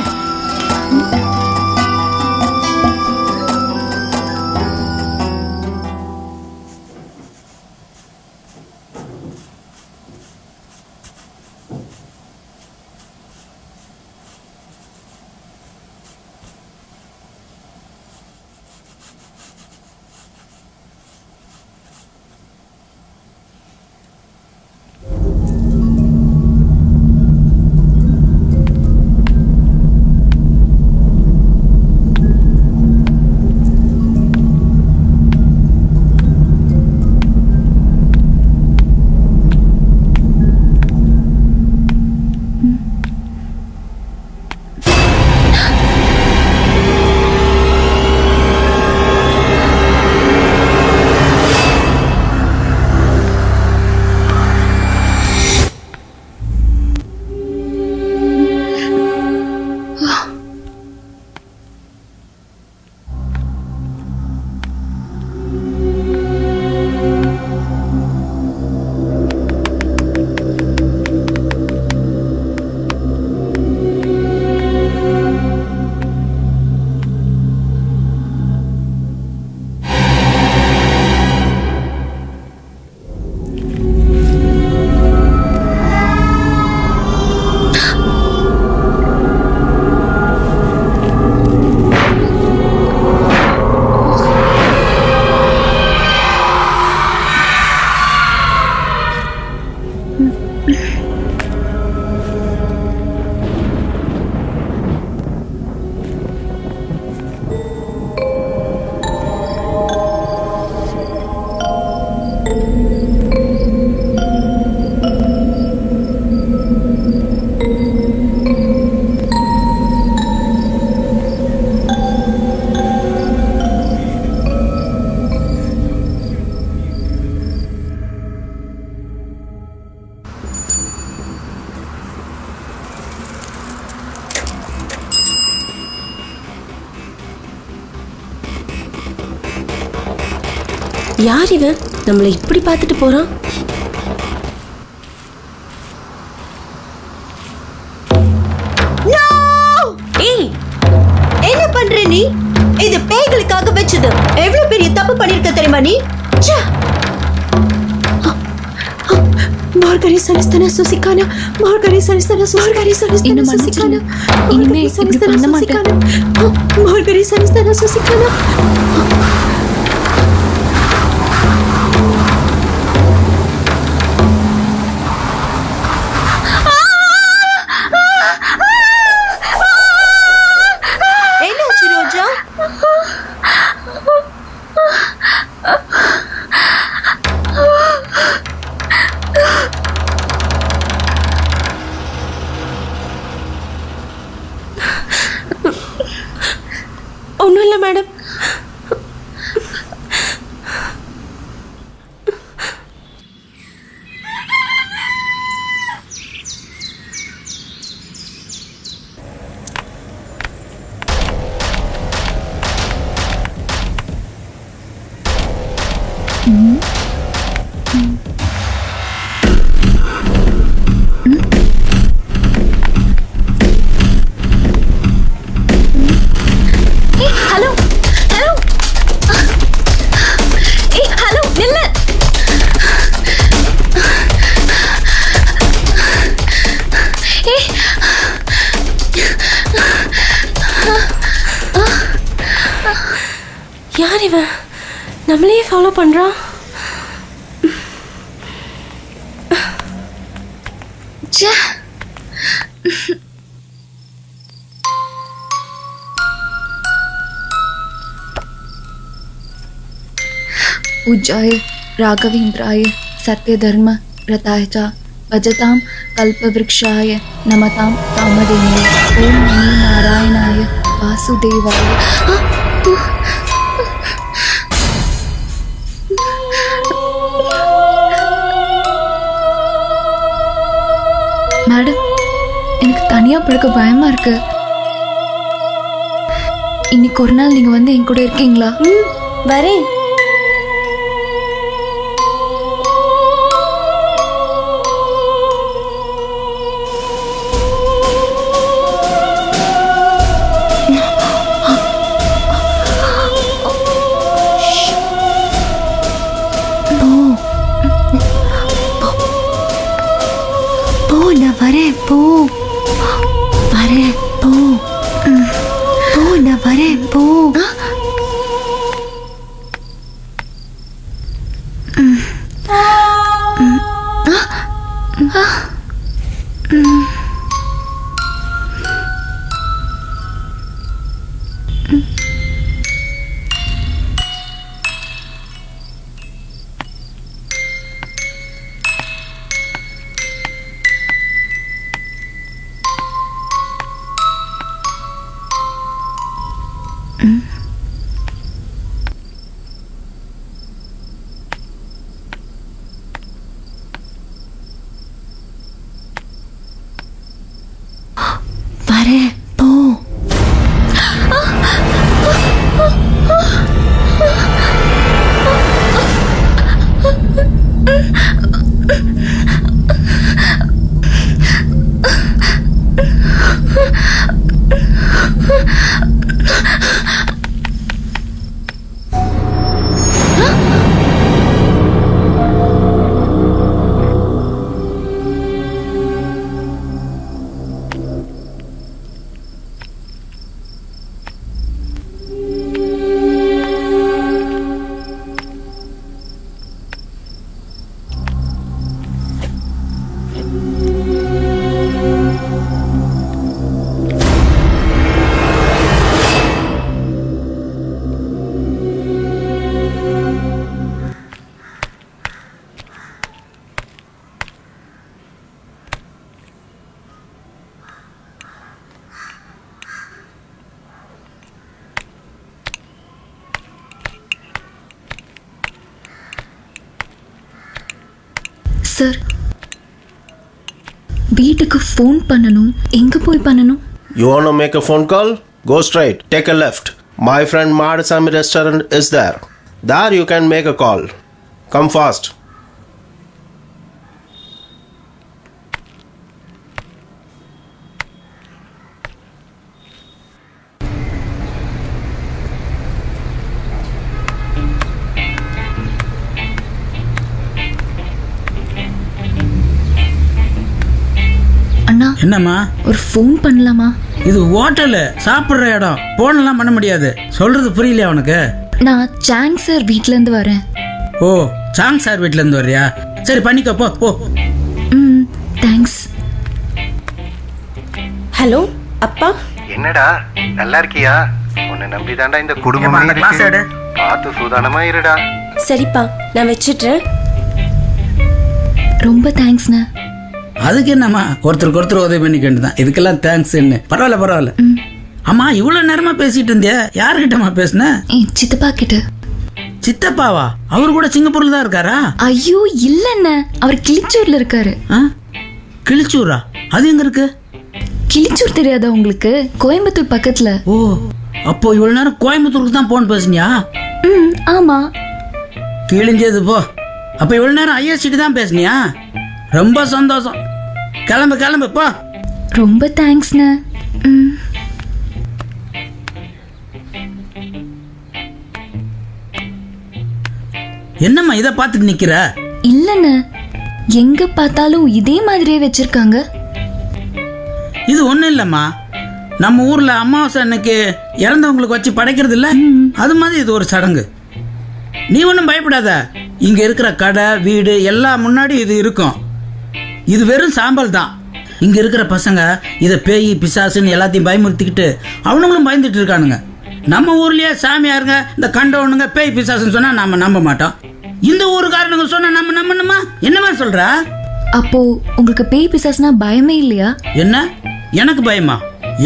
யார் இவன் நம்மளை இப்படி பார்த்துட்டு போறான்? ஏய், என்ன பண்ற நீ? இது பேய்களுக்காக வச்சது. எவ்வளவு பெரிய தப்பு பண்ணிருக்க தெரியுமா நீ? மார்கரி சனிஸ்தன சுசிகானா, மார்கரி சனிஸ்தன மார்கரி சனிஸ்தன சுசிகானா, இனிமே இப்படி பண்ண மாட்டேன். மார்கரி சனிஸ்தன சுசிகானா. ஒன்றும் இல்லை மேடம். யார் இவன் நம்மளையே ஃபாலோ பண்றான்? पूज्याय राघवेन्द्राय सत्यधर्म रताय च भजतां कल्पवृक्षाय नमतां कामधेनवे ओम नमो नारायणाय वासुदेवाय। மேடம், எனக்கு தனியா படுக்க பயமா இருக்கு. இன்னைக்கு ஒரு நாள் நீங்க வந்து என் கூட இருக்கீங்களா? வரேன். வரேன் போ, வரேன் போ, போ நான் வரேன் போ. வரேன் போ. சார், வீட்டுக்கு ஃபோன் பண்ணணும். எங்க போய் பண்ணணும்? You want to make a phone call? Go straight. Take a left. My friend Madasami restaurant is there. There you can make a call. Come fast. என்னம்மா, ஒரு ஃபோன் பண்ணலாமா? இது ஹோட்டலு, சாப்பிட்ற இடம். போன்லாம் பண்ண முடியாது. சொல்றது புரியலையா உனக்கு? நான் சாங் சார் வீட்ல இருந்து வரேன். ஓ, சாங் சார் வீட்ல இருந்து வரியா? சரி, பண்ணிக்கோ, போ போ. தேங்க்ஸ். ஹலோ அப்பா. என்னடா நல்லா இருக்கியா? உன்னை நம்பி தாண்டா இந்த குடும்பம். பார்த்து சூதானமா இருடா. சரிப்பா, நான் வச்சிடுறேன். ரொம்ப தேங்க்ஸ்ண்ணா. அதுக்கு என்னம்மா, ஒருத்தருக்கு ஒருத்தர் உதவி பண்ணிக்கிட்டு தான். இதுக்கெல்லாம் தேங்க்ஸ் என்ன? பரவாயில்ல பரவாயில்ல. அம்மா, இவ்வளவு நேரமா பேசிட்டு இருந்தியா? யாருக்கிட்டமா பேசுன? சித்தப்பா கிட்ட. சித்தப்பாவா? அவர் கூட சிங்கப்பூர்ல தான் இருக்காரா? ஐயோ இல்லண்ணா, அவர் கிளிச்சூர்ல இருக்காரு. கிளிச்சூரா? அது எங்க இருக்கு? கிளிச்சூர் தெரியாதா உங்களுக்கு? கோயம்புத்தூர் பக்கத்துல. ஓ, அப்போ இவ்வளவு நேரம் கோயம்புத்தூருக்கு தான் போன் பேசுனியா? ஆமா. கிழிஞ்சது போ. அப்ப இவ்வளவு நேரம் ஐஎஸ்சிட்டு தான் பேசுனியா? ரொம்ப சந்தோஷம். கிளம்பு கிளம்பு போ. ரொம்ப தேங்க்ஸ்ண்ணா. என்னம்மா இதை பார்த்துட்டு நிக்கிற? இல்லண்ணா, எங்க பார்த்தாலும் இதே மாதிரியே வச்சிருக்காங்க. இது ஒண்ணும் இல்லம்மா, நம்ம ஊர்ல அமாவாசை அன்னைக்கு இறந்தவங்களுக்கு வச்சு படைக்கிறது இல்ல, அது மாதிரி இது ஒரு சடங்கு. நீ ஒன்றும் பயப்படாத. இங்க இருக்கிற கடை வீடு எல்லாம் முன்னாடி இது இருக்கும். இது வெறும் சாம்பல் தான். இங்க இருக்கிற பசங்க இதை பேய் பிசாசுன்னு எல்லாத்தையும் பயமுறுத்திக்கிட்டு அவனுங்களும் பயந்துட்டு இருக்கானுங்க. நம்ம ஊர்லயே சாமியாருங்க இந்த கண்டவனுங்க பேய் பிசாசுன்னு சொன்னா நாம நம்ப மாட்டோம். இந்த ஊருக்காரனுங்க சொன்னா நம்ம நம்பணுமா? என்னமா சொல்ற? அப்போ உங்களுக்கு பேய் பிசாசுனா பயமே இல்லையா? என்ன எனக்கு பயமா?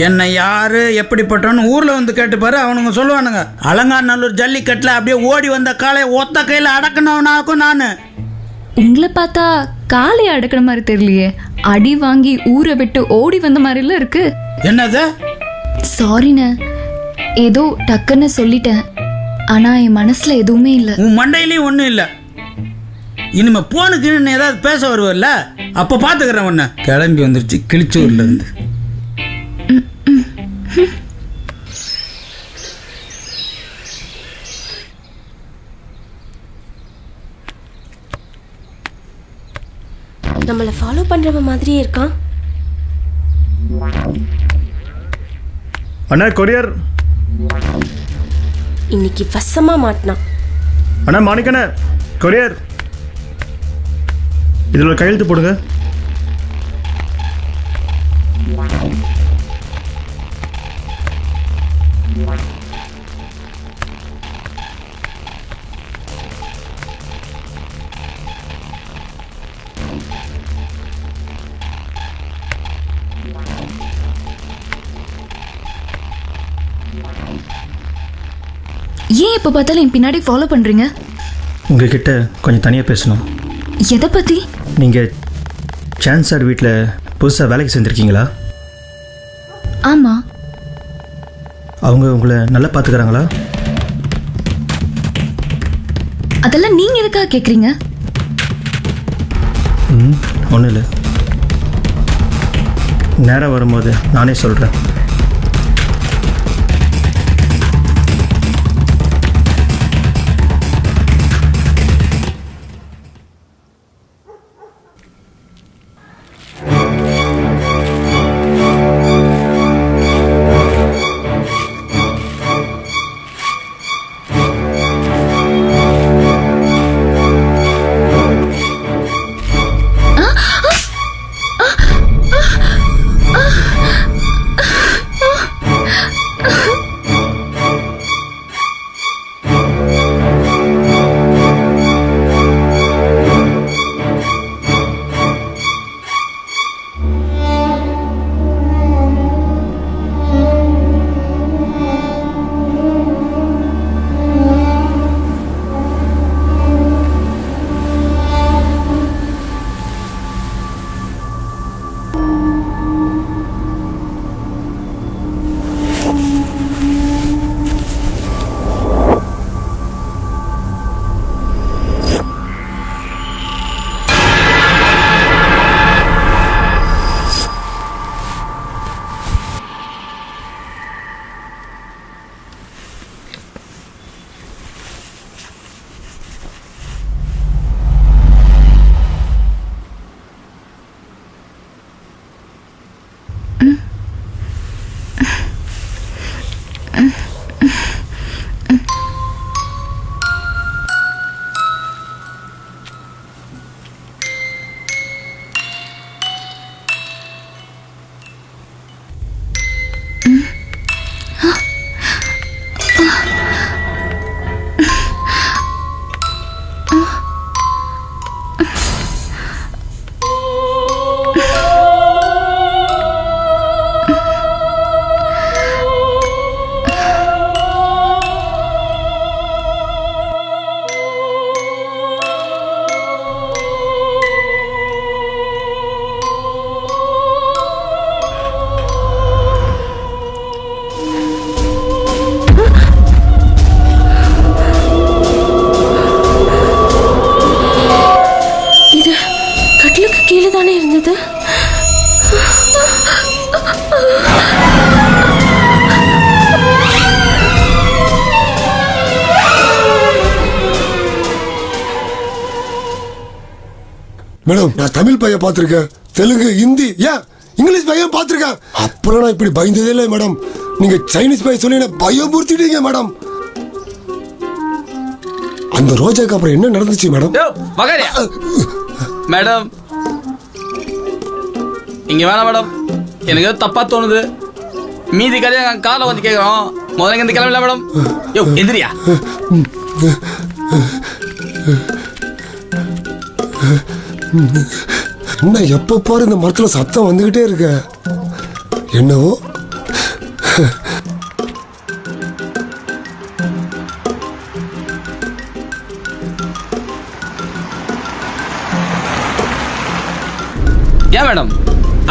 என்ன யாரு எப்படிப்பட்டவன்னு ஊர்ல வந்து கேட்டு பாரு, அவனுங்க சொல்லுவானுங்க. அலங்காநல்லூர் ஜல்லிக்கட்டுல அப்படியே ஓடி வந்த காளையை ஒத்த கையில அடக்கணும்னாக்கும் நானு. உங்களை பார்த்தா காளையை அடக்கிற மாதிரி தெரியலையே. அடி வாங்கி ஊரை விட்டு ஓடி வந்த மாதிரிலாம் இருக்கு. என்னது? சாரிண்ணே, ஏதோ டக்குன்னு சொல்லிட்டேன். ஆனா என் மனசுல எதுவுமே இல்லை. உன் மண்டையிலையும் ஒன்றும் இல்லை. இனிமே போனுக்கு ஏதாவது பேச வருவல்ல, அப்ப பாத்துக்கிறேன் உன்ன. கிளம்பி வந்துருச்சு கிழிச்சூர்ல இருந்து. நம்மளை ஃபாலோ பண்றவ மாதிரியே இருக்கான். அண்ணா கொரியர். இன்னைக்கு வசமா மாட்டினான். அண்ணா மாணிக்கண்ண கொரியர். இதில் கையெழுத்து போடுங்க. ஏன் எப்ப பார்த்தாலும் என் பின்னாடி ஃபாலோ பண்றீங்க? உங்ககிட்ட கொஞ்சம் தனியாக பேசணும். எதை பத்தி? நீங்கள் சான்ஸ் சார் வீட்டில் புதுசாக வேலைக்கு சேர்ந்துருக்கீங்களா? ஆமா. அவங்க உங்களை நல்லா பார்த்துக்கிறாங்களா? அதெல்லாம் நீங்க எதுக்காக கேக்குறீங்க? ஒன்றும் இல்லை, நேரம் வரும்போது நானே சொல்கிறேன். மேடம், நான் தமிழ் பையன் பார்த்துருக்கேன், தெலுங்கு, ஹிந்தி, ஏன் இங்கிலீஷ் பையன் பார்த்துருக்கேன். அப்பெல்லாம் நான் இப்படி பயந்ததே இல்லை மேடம். நீங்க சைனீஸ் பையன் சொல்லி என்ன பயமுறுத்திட்டீங்க மேடம். அந்த ரோஜாக்கு அப்புறம் என்ன நடந்துச்சு மேடம்? மேடம் இங்க வேணாம் மேடம், எனக்கு தப்பா தோணுது. மீதி கதையை நாங்கள் காலை வந்து கேட்குறோம். முதல்ல இங்க கிளம்பல மேடம். யோ எந்திரியா. என்ன எப்போ பாரு இந்த மரத்துல சத்தம் வந்துகிட்டே இருக்க? என்னவோ ஏன் மேடம்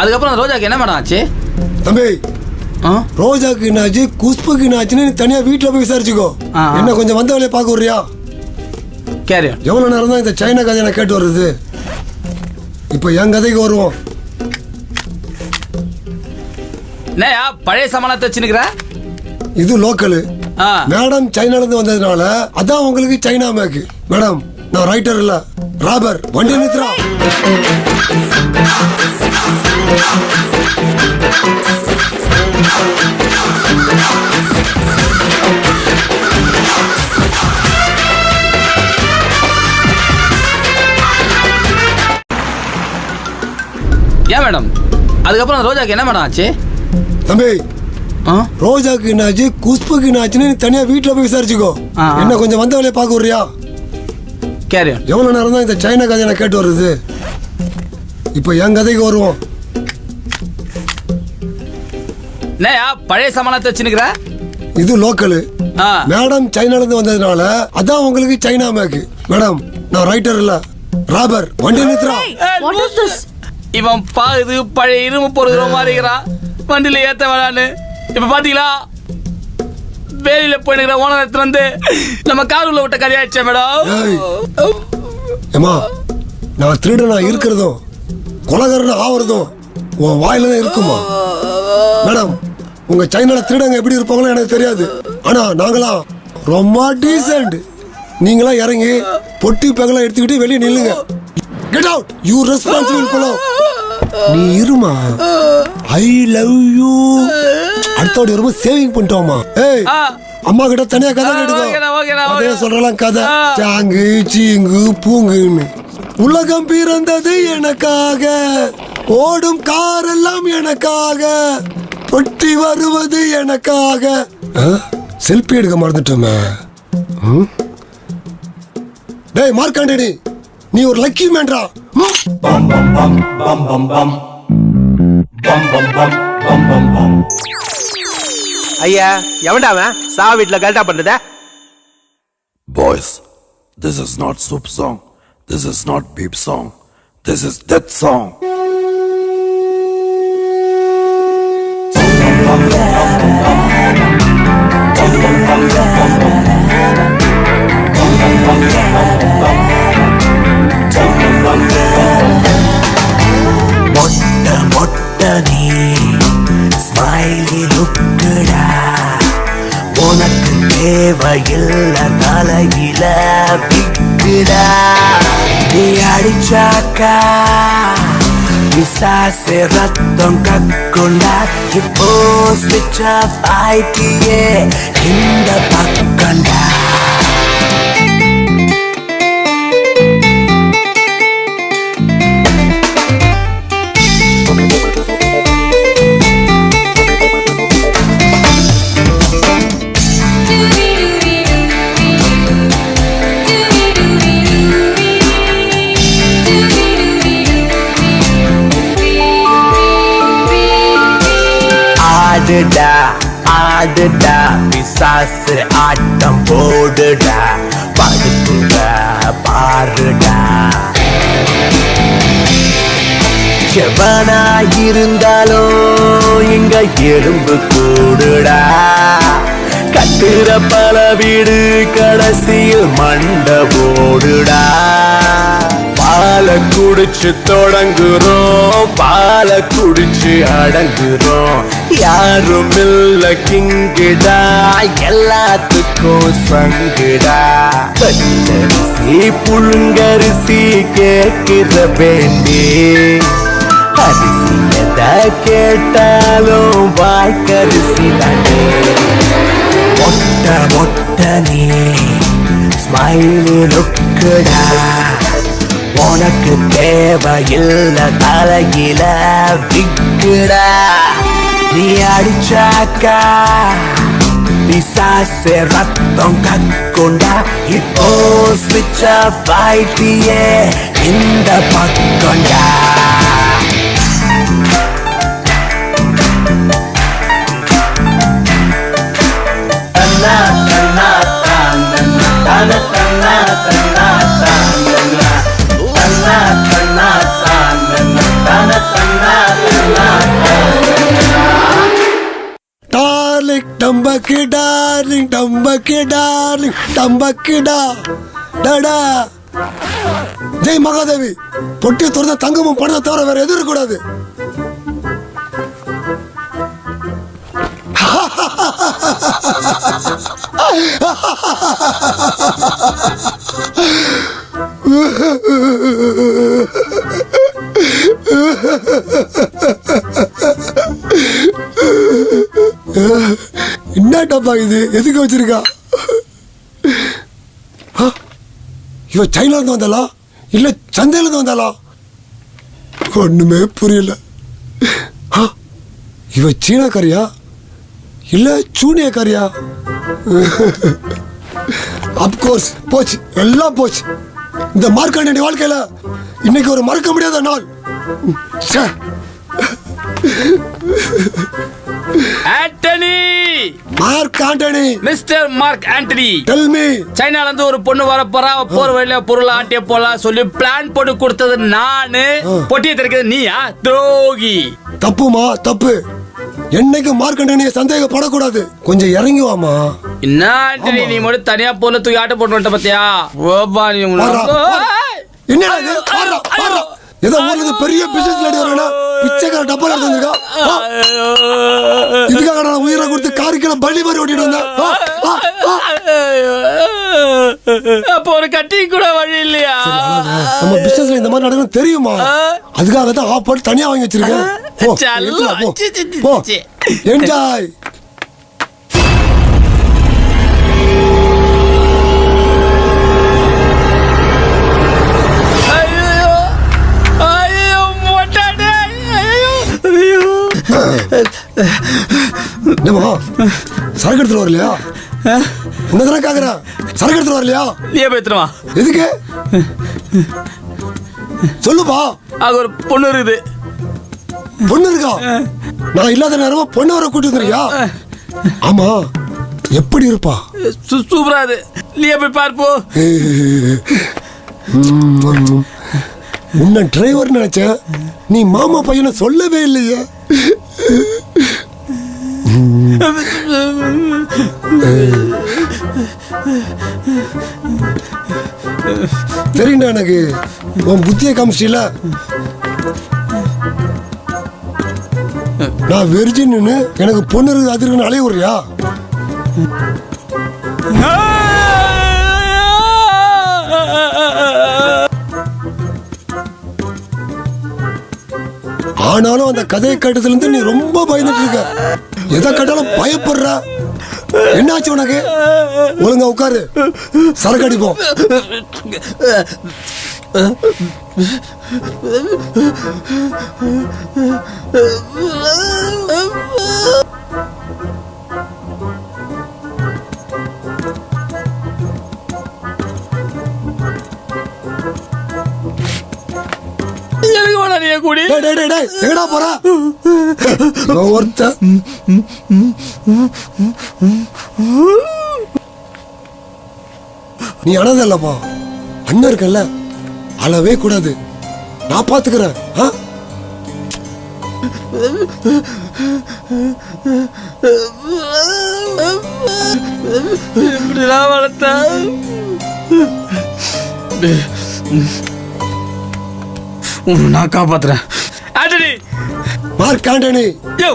அதுக்கப்புறம் ரோஜாக்கு என்ன மேடம் ஆச்சு? தம்பி ரோஜாக்கு என்னாச்சு, குஷ்புக்கு என்னாச்சுன்னு தனியா வீட்டுல போய் விசாரிச்சுக்கோ. என்ன கொஞ்சம் வந்த வேலையை பார்க்க விடுறியா? எவ்வளவு நேரம் தான் இந்த சைனா கதையை நான் கேட்டு வர்றது? இப்ப என் கதைக்கு வருவோம். பழைய சாமானத்தை வச்சுக்கிற இது லோக்கல். மேடம் சைனால இருந்து வந்ததுனால அதான் உங்களுக்கு சைனா மேக்கு. மேடம் நான் ரைட்டர் இல்ல, ராபர். வண்டி நிறுத்துறா. ஏன் மேடம் அதுக்கப்புறம் ரோஜாக்கு என்ன மேடம் ஆச்சு? தம்பி ரோஜாக்கு என்னாச்சு, குஷ்புக்கு என்னாச்சுன்னு தனியா வீட்டுல போய் விசாரிச்சுக்கோ. என்ன கொஞ்சம் வந்த வேலையை பார்க்க விடுறியா? எவ்வளவு நேரம் தான் இந்த சைனா கதையை நான் கேட்டு வர்றது? இப்ப என் கதைக்கு வருவோம். பழைய சாமானத்தை வச்சுக்கிற இது லோக்கல். மேடம் சைனால இருந்து வந்ததுனால அதான் உங்களுக்கு சைனா மேக்கு. மேடம் நான் ரைட்டர் இல்ல, ராபர். வண்டி நிறுத்துறா. இவன் பாகுது பழைய இரும்பு பொருள் மாறிக்கிறான். வண்டியில ஏத்த வேளான்னு இப்ப பாத்தீங்களா? வேலையில போயிடுற ஓனரத்துல வந்து நம்ம காருல விட்ட கதையாச்சே மேடம். ஏமா நான் திருடனா இருக்கிறதும் கொலகாரனா ஆவறதும் உன் வாயில தான் இருக்குமா? மேடம் உங்க சைனால திருடங்க எப்படி இருப்பாங்களோ எனக்கு தெரியாது. ஆனா நாங்களாம் ரொம்ப டீசென்ட். நீங்களாம் இறங்கி பொட்டி பகலாம் எடுத்துக்கிட்டு வெளியே நில்லுங்க. Get out. You responsible fellow. நீ இருமா. I love you. அடுத்தோட ரொம்ப சேவிங் பண்ணிட்டோமா? ஏய் அம்மா கிட்ட தனியா கதை கேட்டுக்கோ. அதே சொல்றலாம் கதை. சாங்கு சீங்கு பூங்குன்னு. உலகம் பிறந்தது எனக்காக, ஓடும் கார் எல்லாம் எனக்காக, பொட்டி வருவது எனக்காக. செல்ஃபி எடுக்க மறந்துட்டோமே. டேய் மார்க்காண்டேடி, நீ ஒரு லக்கி மேன்டா. ஐயா எவன்டா அவன் சா வீட்ல கல்டா பண்றத? Boys, this is not soup song. This is not beep song. This is death song. மொட்ட மொட்ட நீ ஸ்மைலி லுக்குடா, உனக்கு தேவையில்ல தலையில பிக்குடா. நீ அடிச்சாக்கா பிசாசு ரத்தம் கக்குண்டா. இப்போ ஸ்விட்ச் ஆஃப் ஆயிட்டியே இந்த பக்கண்டா. ஆடுடா ஆடுடா பிசாசு ஆட்டம் போடுடா, படுத்துடா பாருடா. எவனா இருந்தாலும் இங்க எறும்பு கூடுடா. கட்டுற பல வீடு கடைசியில் மண்ட போடுடா. பால குடிச்சு தொடங்குறோம், பால குடிச்சு அடங்குறோம். யாரும் இல்ல கிங்கிடா, எல்லாத்துக்கும் சங்குடா. பச்சரிசி புழுங்கரிசி கேட்கிற வேண்டி அரிசி எதை கேட்டாலும் வாய்க்கரிசி தானே. மொட்டை மொட்டனே ஸ்மைலி லுக்குடா, உனக்கு தேவையில்ல தலையில விக்குடா. நீ அடிச்சாக்கா பிசாசு ரத்தம் கக்குண்டா. இப்போ ஸ்விட்ச் ஆஃப் ஆயிட்டியே இந்த பக்கம்டா. தன்னா தன்னா தன்னா தன்னா தன்னா தன்னா தன்னா தன்னா தன்னா தன்னா தன்னா தன்னா. டார்லிங் டம்பக்கு டார்லிங் டம்பக்கு டார்லிங் டம்பக்குடா டடா. ஜெய் மகாதேவி. பொட்டியை திறந்த தங்கமும் பணத்தை தவிர வேற எதுவும் இருக்கக்கூடாது. என்ன டப்பா இது? எதுக்கு வச்சிருக்கா? இவ சைனால இருந்து வந்தாளா இல்ல சந்தையில இருந்து வந்தாளா? ஒண்ணுமே புரியல. இவ சீனாக்காரியா இல்ல சூனியக்காரியா? அப்கோர்ஸ் போச்சு, எல்லாம் போச்சு. இந்த மார்க்கண்டைய வாழ்க்கையில இன்னைக்கு ஒரு மறக்க முடியாத நாள். Antony, Mark Antony, mister Mark Antony, tell me. சைனால இருந்து ஒரு பொண்ணு வர போறா, போற வழியில பொருள் ஆட்டிய போலாம் சொல்லி பிளான் போட்டு கொடுத்தது நானு. பொட்டியை திறக்கிறது நீயா? துரோகி. தப்புமா, தப்பு. என்னைக்கு மார்க் ஆண்டனியை சந்தேகப்படக்கூடாது. கொஞ்சம் இறங்கி வாமா. என்ன ஆண்டனி, நீ மட்டும் தனியா பொண்ணு தூக்கி ஆட்ட போட்டு வந்துட்ட பாத்தியா? ஓபா நீ என்ன ஏதோ ஊர்ல இருந்து பெரிய பிசினஸ் லேடி வரா, பிச்சைக்கார டப்பா எடுத்து வந்திருக்கா. இதுக்காக நான் உயிரை கொடுத்து காரிக்கெல்லாம் பள்ளி மாதிரி ஓட்டிட்டு வந்தேன். அப்போ ஒரு கட்டி கூட வழி இல்லையா? நம்ம பிசினஸ்ல இந்த மாதிரி நடக்கும் தெரியுமா? அதுக்காக தான் ஆஃப் பண்ணி தனியா வாங்கி வச்சிருக்கேன். என்ஜாய். சரக்கு எடுத்துட்டு வரலையா? உன்னதான் கேக்குறேன். சரக்கு எடுத்துட்டு வரலையா? நீயே பேத்துருவா. எதுக்கு சொல்லுப்பா. அது ஒரு பொண்ணு இருக்குது. பொண்ணு இருக்கா? நான் இல்லாத நேரமா பொண்ணு வர கூட்டு வந்துருக்கியா? ஆமா, எப்படி இருப்பா? சூப்பரா இது. நீயே போய் பார்ப்போ. உன்ன டிரைவர் நினைச்சேன், நீ மாமா பையனை சொல்லவே இல்லையே. தெரியுண்டா எனக்கு உன் புத்திய காமிச்சில. நான் வெர்ஜின்னு எனக்கு பொண்ணு இருக்குது அது இருக்குன்னு அலைய விடுறியா? ஆனாலும் அந்த கதையை கேட்டதுல இருந்து நீ ரொம்ப பயந்துட்டு இருக்க. எதை கேட்டாலும் பயப்படுற. என்னாச்சு உனக்கு? ஒழுங்கா உட்காரு, சரக்கு அடிப்போம். எங்கடா போற? ஒருத்த நீ அனதல்லப்பா, அண்ணன் இருக்கல்ல, அளவே கூடாது. நான் பாத்துக்கிறேன். இப்படிலாம் வளர்த்தா நான் காப்பாத்துறேன். Antony, Mark Antony. யோ,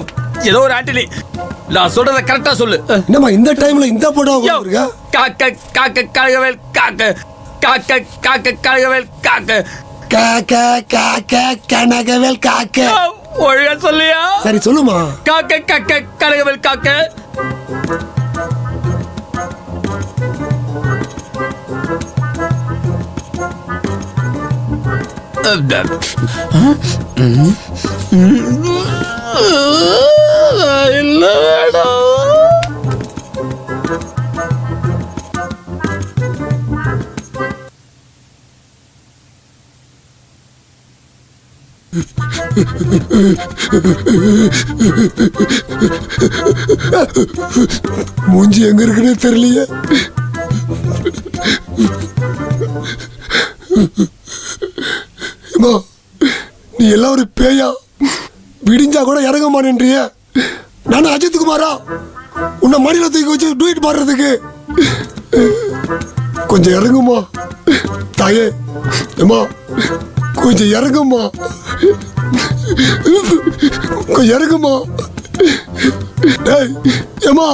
ஏதோ ஒரு ஆண்டனி. நான் சொல்றத கரெக்டா சொல்லு. என்னம்மா இந்த டைம்ல இந்த போட்டோ போட்டுருக்க? காக்க காக்க கழகவேல் காக்க காக்க காக்க கழகவேல் காக்க கனகவேல் காக்க. ஒழுங்கா சொல்லியா? சரி சொல்லுமா. காக்க கனகவேல் காக்க. இல்ல வேணும். மூஞ்சி எங்க இருக்குன்னே தெரியலையே. நீ எல்லாம் ஒரு பேயா? விடிஞ்சா கூட இறங்க மாட்டேன்றிய. நானும் அஜித் குமாரா உன்னை மடியில தூக்கி வச்சு டூயிட் பாடுறதுக்கு? கொஞ்சம் இறங்குமா தாயே. ஏமா கொஞ்சம் இறங்குமா, கொஞ்சம் இறங்குமா. ஏமா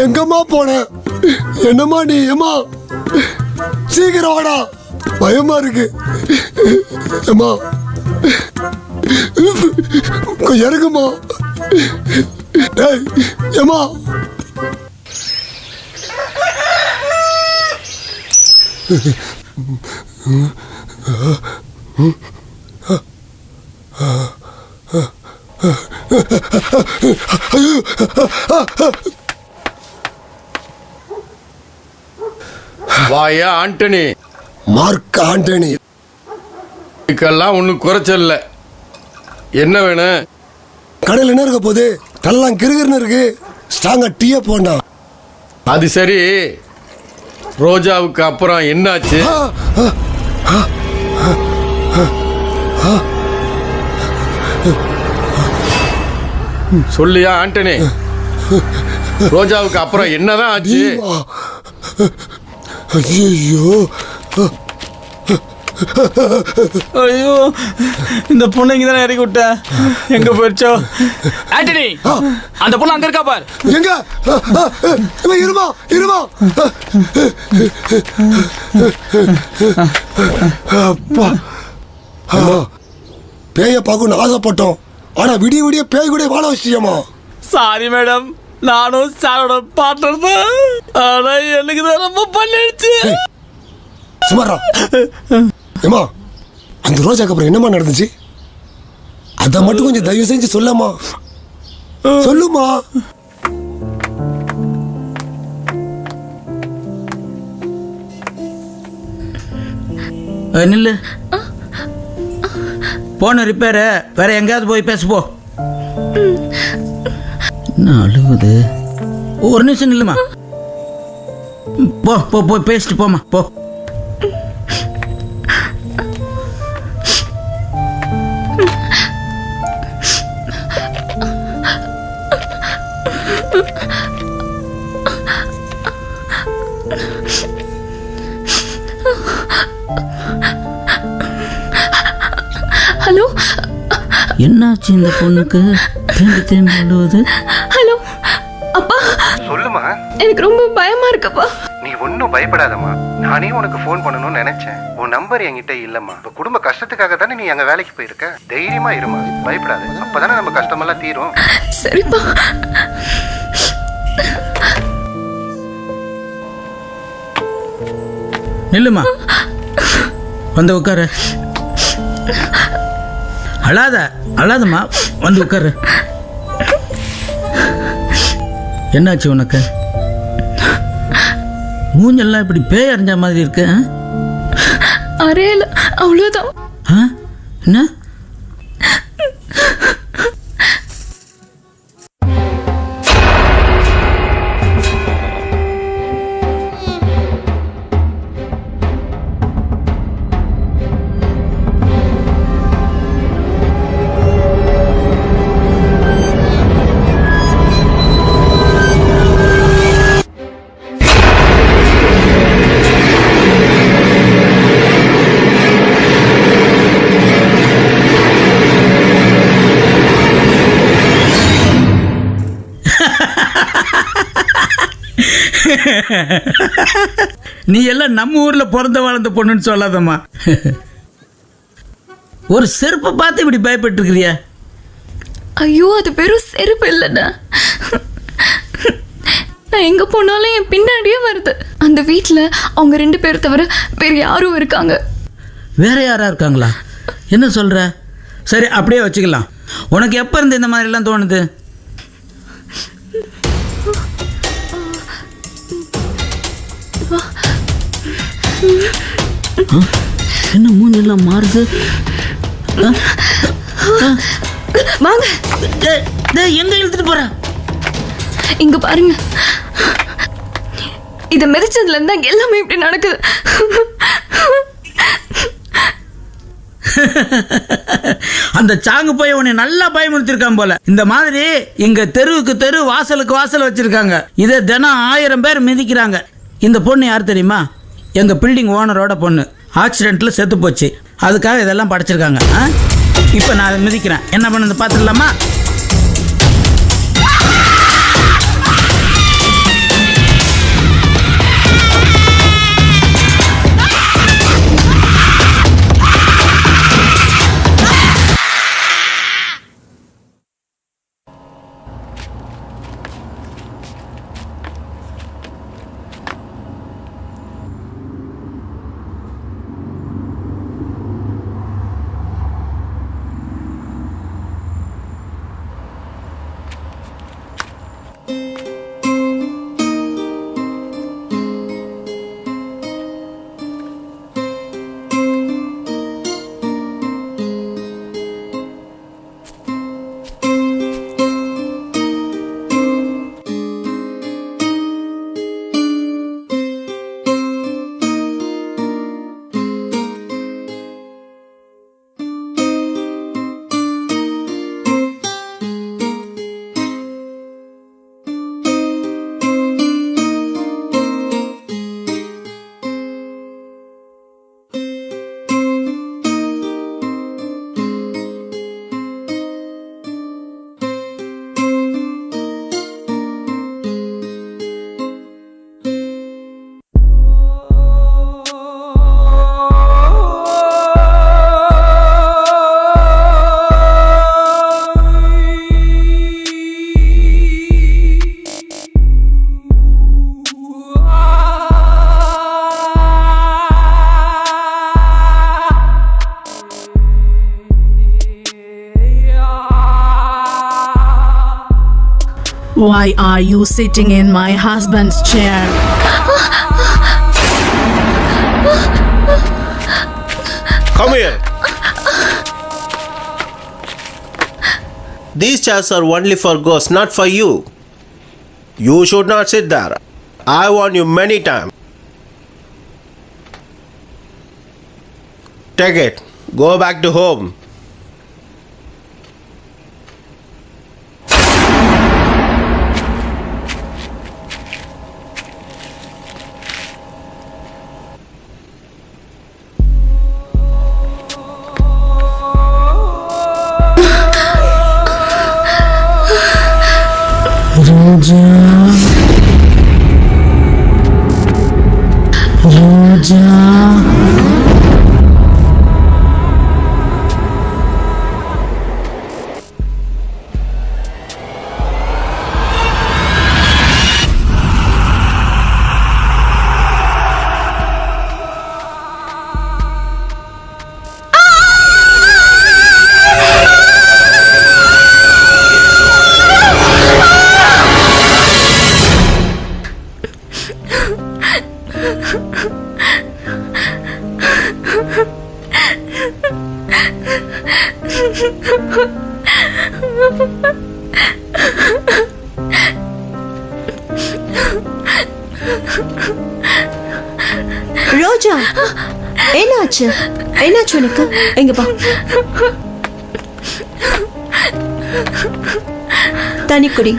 எங்கம்மா போன? என்னம்மா நீ? ஏமா சீக்கிரம் வாடா, பயமா இருக்கு. ஏமா கொஞ்சம் இறங்குமா. ஏமா வாயா ஆண்டனி. மார்க் ஆண்டனி. இதுக்கெல்லாம் ஒன்றும் குறைச்சல்ல. என்ன வேணும்? கடையில் என்ன இருக்க போகுது? தள்ளலாம் கிருகிருன்னு இருக்கு. ஸ்ட்ராங்கா டீயை போண்டா. அது சரி, ரோஜாவுக்கு அப்புறம் என்னாச்சு? சொல்லியா ஆண்டனி? ரோஜாவுக்கு அப்புறம் என்னதான் ஆச்சு? ஐயோ ஐயோ, இந்த பொண்ணு இங்க தானே இறக்கி விட்ட. எங்க போயிடுச்சோ? ஆண்டனி, அந்த பொண்ணு அங்க இருக்கா பார். எங்க? இருமா இருமா. அப்பா, பேய பார்க்கணும்னு ஆசைப்பட்டோம். ஆனா விடிய விடிய பேய் கூட வாழ வச்சியம்மா. சாரி மேடம், நானும் சாரோட பார்ட்னர் தான். ஆனா எனக்கு தான் ரொம்ப பண்ணிடுச்சு. சுமாரா. ஏமா அந்த ரோஜாக்கு அப்புறம் என்னமா நடந்துச்சு? அத மட்டும் கொஞ்சம் தயவு செஞ்சு சொல்லமா. சொல்லுமா. நில்லு. போன ரிப்பேரு வேற எங்கேயாவது போய் பேசுப்போ. என்ன அழுகுது? ஒரு நிமிஷம் நில்லுமா. போ போ போய் பேசிட்டு போமா போ. ஹலோ, என்னாச்சு இந்த பொண்ணுக்கு? திரும்பி திரும்பி அழுவுது. ஹலோ அப்பா. சொல்லுமா. எனக்கு ரொம்ப பயமா இருக்குப்பா. நீ ஒன்னும் பயப்படாதம்மா. நானே உனக்கு போன் பண்ணணும்னு நினைச்சேன். உன் நம்பர் என்கிட்ட இல்லம்மா. இப்ப குடும்ப கஷ்டத்துக்காக தானே நீ அங்க வேலைக்கு போயிருக்க. தைரியமா இருமா, பயப்படாத. அப்பதானே நம்ம கஷ்டமெல்லாம் தீரும். சரிப்பா. நில்லுமா, வந்து உட்காரு. அழாத அழாதம்மா, வந்து உட்காரு. என்னாச்சு உனக்கு? மூஞ்செல்லாம் இப்படி பேய் அறிஞ்ச மாதிரி இருக்கு. அறையில அவ்வளவுதான். என்ன? நீ எல்லாம் நம்ம ஊர்ல பிறந்த வளர்ந்த பொண்ணுன்னு சொல்லாதம்மா. ஒரு செருப்பை பார்த்து இப்படி பயப்பட்டு இருக்கிறிய? ஐயோ, அது வெறும் செருப்பு இல்லைண்ணா. நான் எங்க போனாலும் என் பின்னாடியே வருது. அந்த வீட்டில் அவங்க 2 பேர் தவிர வேற யாரும் இருக்காங்க. வேற யாரா இருக்காங்களா? என்ன சொல்ற? சரி, அப்படியே வச்சுக்கலாம். உனக்கு எப்போ இருந்து இந்த மாதிரிலாம் தோணுது? என்ன மூஞ்செல்லாம் மாறுது? வாங்க. எங்க இழுத்துட்டு போற? இங்க பாருங்க. இதை மிதிச்சதுல இருந்தா எல்லாமே இப்படி நடக்குது. அந்த சாங்கு போய் உன்னை நல்லா பயமுறுத்திருக்கான் போல. இந்த மாதிரி இங்க தெருவுக்கு தெரு, வாசலுக்கு வாசல் வச்சிருக்காங்க. இதை தினம் 1000 பேர் மிதிக்கிறாங்க. இந்த பொண்ணு யார் தெரியுமா? எங்க பில்டிங் ஓனரோட பொண்ணு. ஆக்சிடென்ட்ல செத்து போச்சு. அதுக்காக இதெல்லாம் படைச்சிருக்காங்க. இப்போ நான் அதை மிதிக்கிறேன். என்ன பண்ணுது பார்த்துடலாமா? Why are you sitting in my husband's chair? Come here. These chairs are only for ghosts, not for you. You should not sit there. I warned you many times. Take it. Go back to home. ரோஜா, என்னாச்சு? என்னாச்சு உனக்கு? எங்க பா. தனி குடி.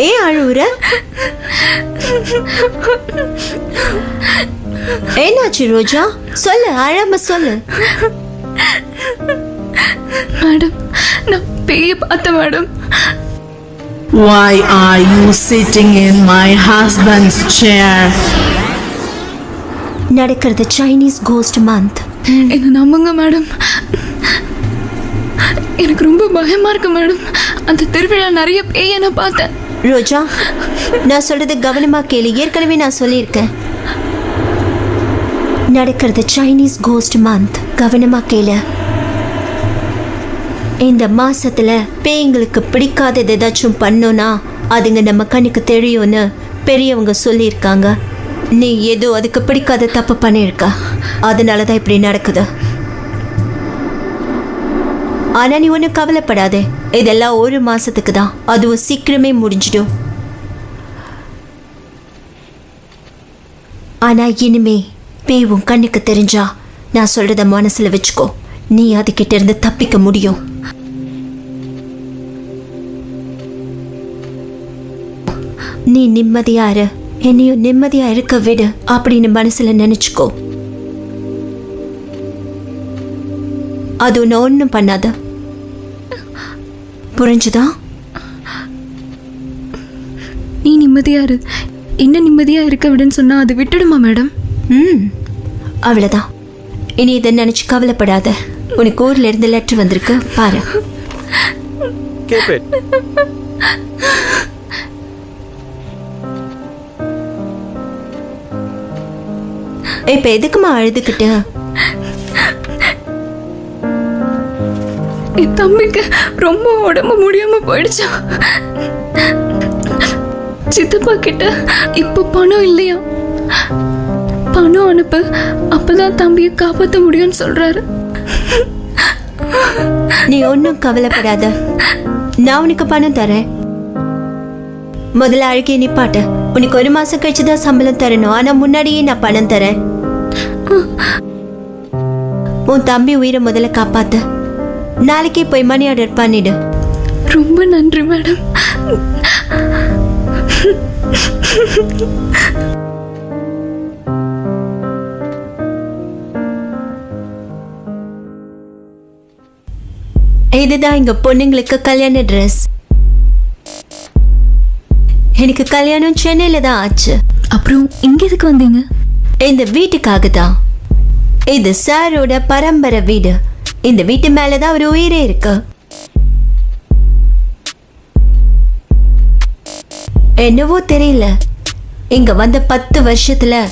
ஏன் அழுவுற? என்னாச்சு ரோஜா? சொல்லு, அழாம சொல்லு. மேடம், நான் பேய பார்த்தேன் madam. Why are you sitting in my husband's chair? நடக்கிறது சைனீஸ் கோஸ்ட் மந்த். என்ன நம்புங்க மேடம். எனக்கு ரொம்ப பயமா இருக்கு மேடம். அந்த திருவிழா நிறைய பேய நான் பார்த்தேன். ரோஜா, நான் சொல்றது கவனமா கேளு. ஏற்கனவே நான் சொல்லியிருக்கேன். நடக்கிறது சைனீஸ் கோஸ்ட் மந்த். கவனமா கேளு. இந்த மாசத்துல பேய்களுக்கு பிடிக்காதது ஏதாச்சும் பண்ணோன்னா அதுங்க நம்ம கண்ணுக்கு தெரியும்னு பெரியவங்க சொல்லியிருக்காங்க. நீ ஏதோ அதுக்கு பிடிக்காத தப்பு பண்ணியிருக்க, அதனாலதான் இப்படி நடக்குது. ஆனா நீ ஒன்றும் கவலைப்படாதே, இதெல்லாம் 1 மாசத்துக்கு தான், அதுவும் சீக்கிரமே முடிஞ்சிடும். ஆனா இனிமே பேய் உன் கண்ணுக்கு தெரிஞ்சா நான் சொல்றத மனசுல வச்சுக்கோ, நீ அதுகிட்ட இருந்து தப்பிக்க முடியும். நீ நிம்மதியா இரு, என்னையும் நிம்மதியா இருக்க விடு அப்படின்னு மனசுல நினைச்சுக்கோ. அது உன்னை ஒன்றும் பண்ணாத, புரிஞ்சுதா? நீ நிம்மதியா இரு, என்ன நிம்மதியா இருக்க விடுன்னு சொன்னா அது விட்டுடுமா மேடம்? அவ்வளோதான். இனி இதை நினைச்சு கவலைப்படாத. உனக்கு ஊர்ல இருந்து லெட்டர் வந்திருக்கு, பாரு. இப்ப எதுக்குமா அழுதுகிட்டு? என் தம்பிக்கு ரொம்ப உடம்பு முடியாம போயிடுச்சா. சித்தப்பா கிட்ட இப்ப பணம் இல்லையா, பணம் அனுப்பு, அப்பதான் தம்பியை காப்பாற்ற முடியும்னு சொல்றாரு. நீ ஒன்னும் கவலைப்படாத, நான் உனக்கு பணம் தரேன். முதல்ல அழுகிய நிப்பாட்ட. உனக்கு 1 மாசம் கழிச்சுதான் சம்பளம் தரணும், ஆனா முன்னாடியே நான் பணம் தரேன். உன் தம்பி உயிரை முதல்ல காப்பாத்து. நாளைக்கே போய் மணி ஆர்டர் பண்ணிடு. ரொம்ப நன்றி மேடம். இதுதான் இங்க பொண்ணுங்களுக்கு கல்யாண ட்ரெஸ். எனக்கு கல்யாணம் சென்னையில தான் ஆச்சு. அப்புறம் இங்க எதுக்கு வந்தீங்க? இந்த வீட்டுக்காக தான். இது சாரோட பரம்பரை வீடு. இந்த வீட்டு மேலதான் ஒரு உயிரே இருக்கு. என்னவோ தெரியல, இங்க வந்த 10 வருஷத்துல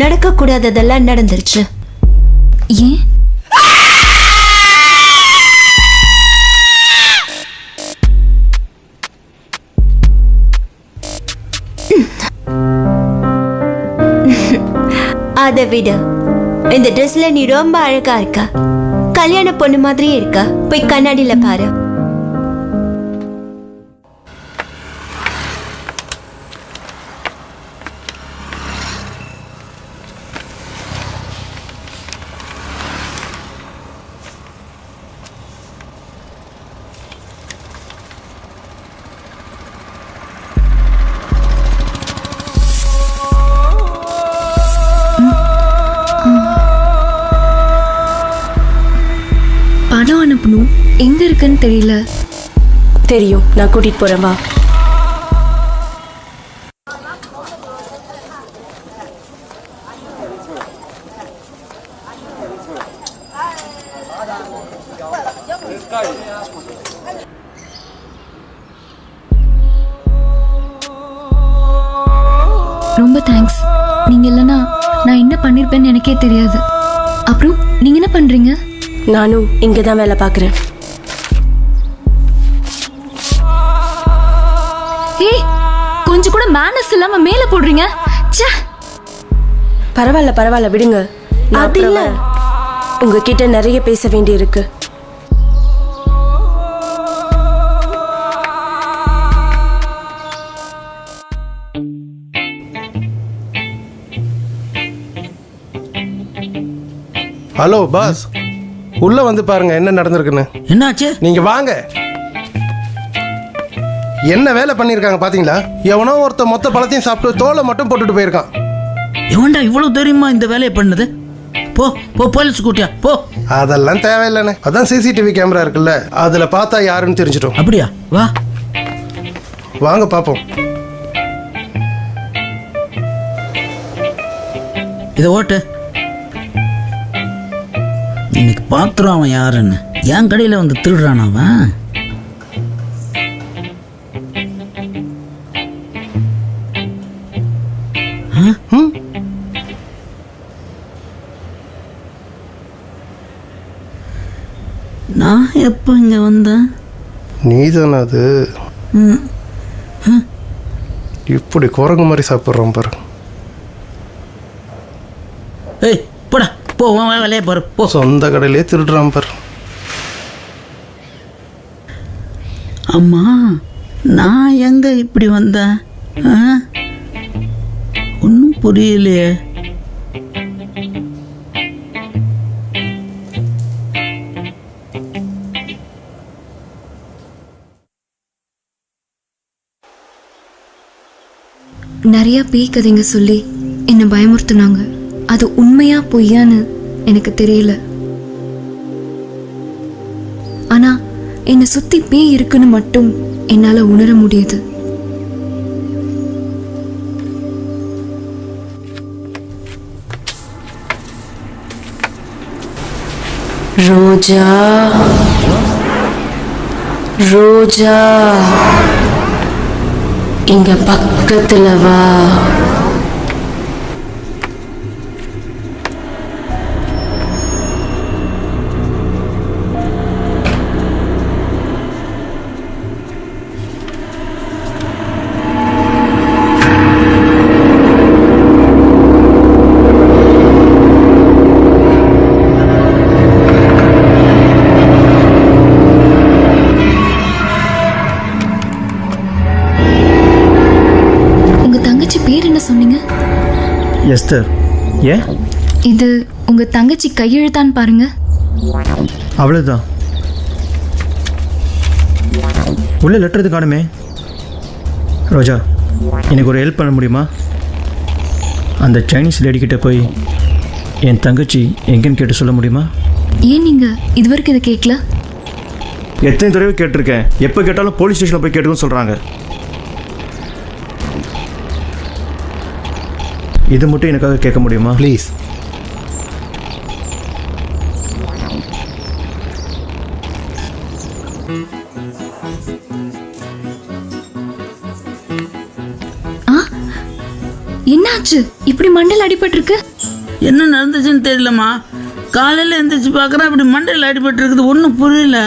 நடக்க கூடாததெல்லாம் நடந்துருச்சு. ஏன்? அதை விட இந்த ட்ரெஸ்ல நீ ரொம்ப அழகா இருக்க, கல்யாண பொண்ணு மாதிரியே இருக்க. போய் கண்ணாடியில பாரு. பணம் அனுப்பணும், எங்க இருக்குன்னு தெரியல. தெரியும், நான் கூட்டிட்டு போறேன், வா. ரொம்ப தேங்க்ஸ். நீங்க இல்லைன்னா நான் என்ன பண்ணிருப்பேன்னு எனக்கே தெரியாது. அப்புறம் நீங்க என்ன பண்றீங்க? நானும் இங்கே தான் வேலை பார்க்குறேன். ஏய், கொஞ்சம் கூட மேனஸ் இல்லாம மேல போடுறீங்க. பரவாயில்ல பரவாயில்ல, விடுங்க. அது இல்ல, உங்ககிட்ட நிறைய பேச வேண்டி இருக்கு. ஹலோ பாஸ், உள்ள வந்து பாருங்க என்ன நடந்திருக்குன்னு. என்னாச்சு? நீங்க வாங்க. என்ன வேலை பண்ணிருக்காங்க பாத்தீங்களா? எவனோ ஒருத்த மொத்த பழத்தையும் சாப்பிட்டு தோலை மட்டும் போட்டுட்டு போயிருக்கான். எவன்டா இவ்வளவு தைரியமா இந்த வேலையை பண்ணுது? போ போ, போலீஸ் கூட்டியா போ. அதெல்லாம் தேவையில்லைண்ணே, அதான் சிசிடிவி கேமரா இருக்குல்ல, அதுல பார்த்தா யாருன்னு தெரிஞ்சிடும். அப்படியா? வா வாங்க பாப்போம். இதை ஓட்டு. இன்னைக்கு பார்த்துரும் அவன் யாருன்னு. என் கடையில் வந்து திருடுறான் அவன். நான் எப்போ இங்கே வந்தேன்? நீதானே அது? இப்படி குரங்கு மாதிரி சாப்பிட்றோம் பாரு. ஏய் போடா போ, வேலையை பாரு போ. சொந்த கடையிலே திருடுறான் பாரு. அம்மா நான் எங்க இப்படி வந்தேன்? ஒன்றும் புரியலையே. நிறைய பேய் கதைங்க சொல்லி என்னை பயமுறுத்துனாங்க. அது உண்மையா பொய்யான்னு எனக்கு தெரியல. ஆனா என்னை சுத்தி பேய் இருக்குன்னு மட்டும் என்னால உணர முடியுது. ரோஜா ரோஜா இங்க பக்கத்துல வா. எஸ்தர், ஏன் இது உங்க தங்கச்சி கையெழுத்தான்னு பாருங்க. அவ்வளவுதான். உள்ள லெட்டர் எது காணுமே. ரோஜா, எனக்கு ஒரு ஹெல்ப் பண்ண முடியுமா? அந்த சைனீஸ் லேடி கிட்ட போய் என் தங்கச்சி எங்கன்னு கேட்டு சொல்ல முடியுமா? ஏன் நீங்க இதுவரைக்கும் இதை கேட்கல? எத்தனை தடவை கேட்டிருக்கேன். எப்போ கேட்டாலும் போலீஸ் ஸ்டேஷனில் போய் கேட்டுன்னு சொல்கிறாங்க. இது மட்டும் எனக்காக கேட்க முடியுமா ப்ளீஸ்? என்னாச்சு? இப்படி மண்டல் அடிபட்டிருக்கு? என்ன நடந்துச்சுன்னு தெரியலம்மா. காலையில் எந்திரிச்சு பார்க்குறேன் இப்படி மண்டையில் அடிபட்டு இருக்குது. ஒன்றும் புரியல.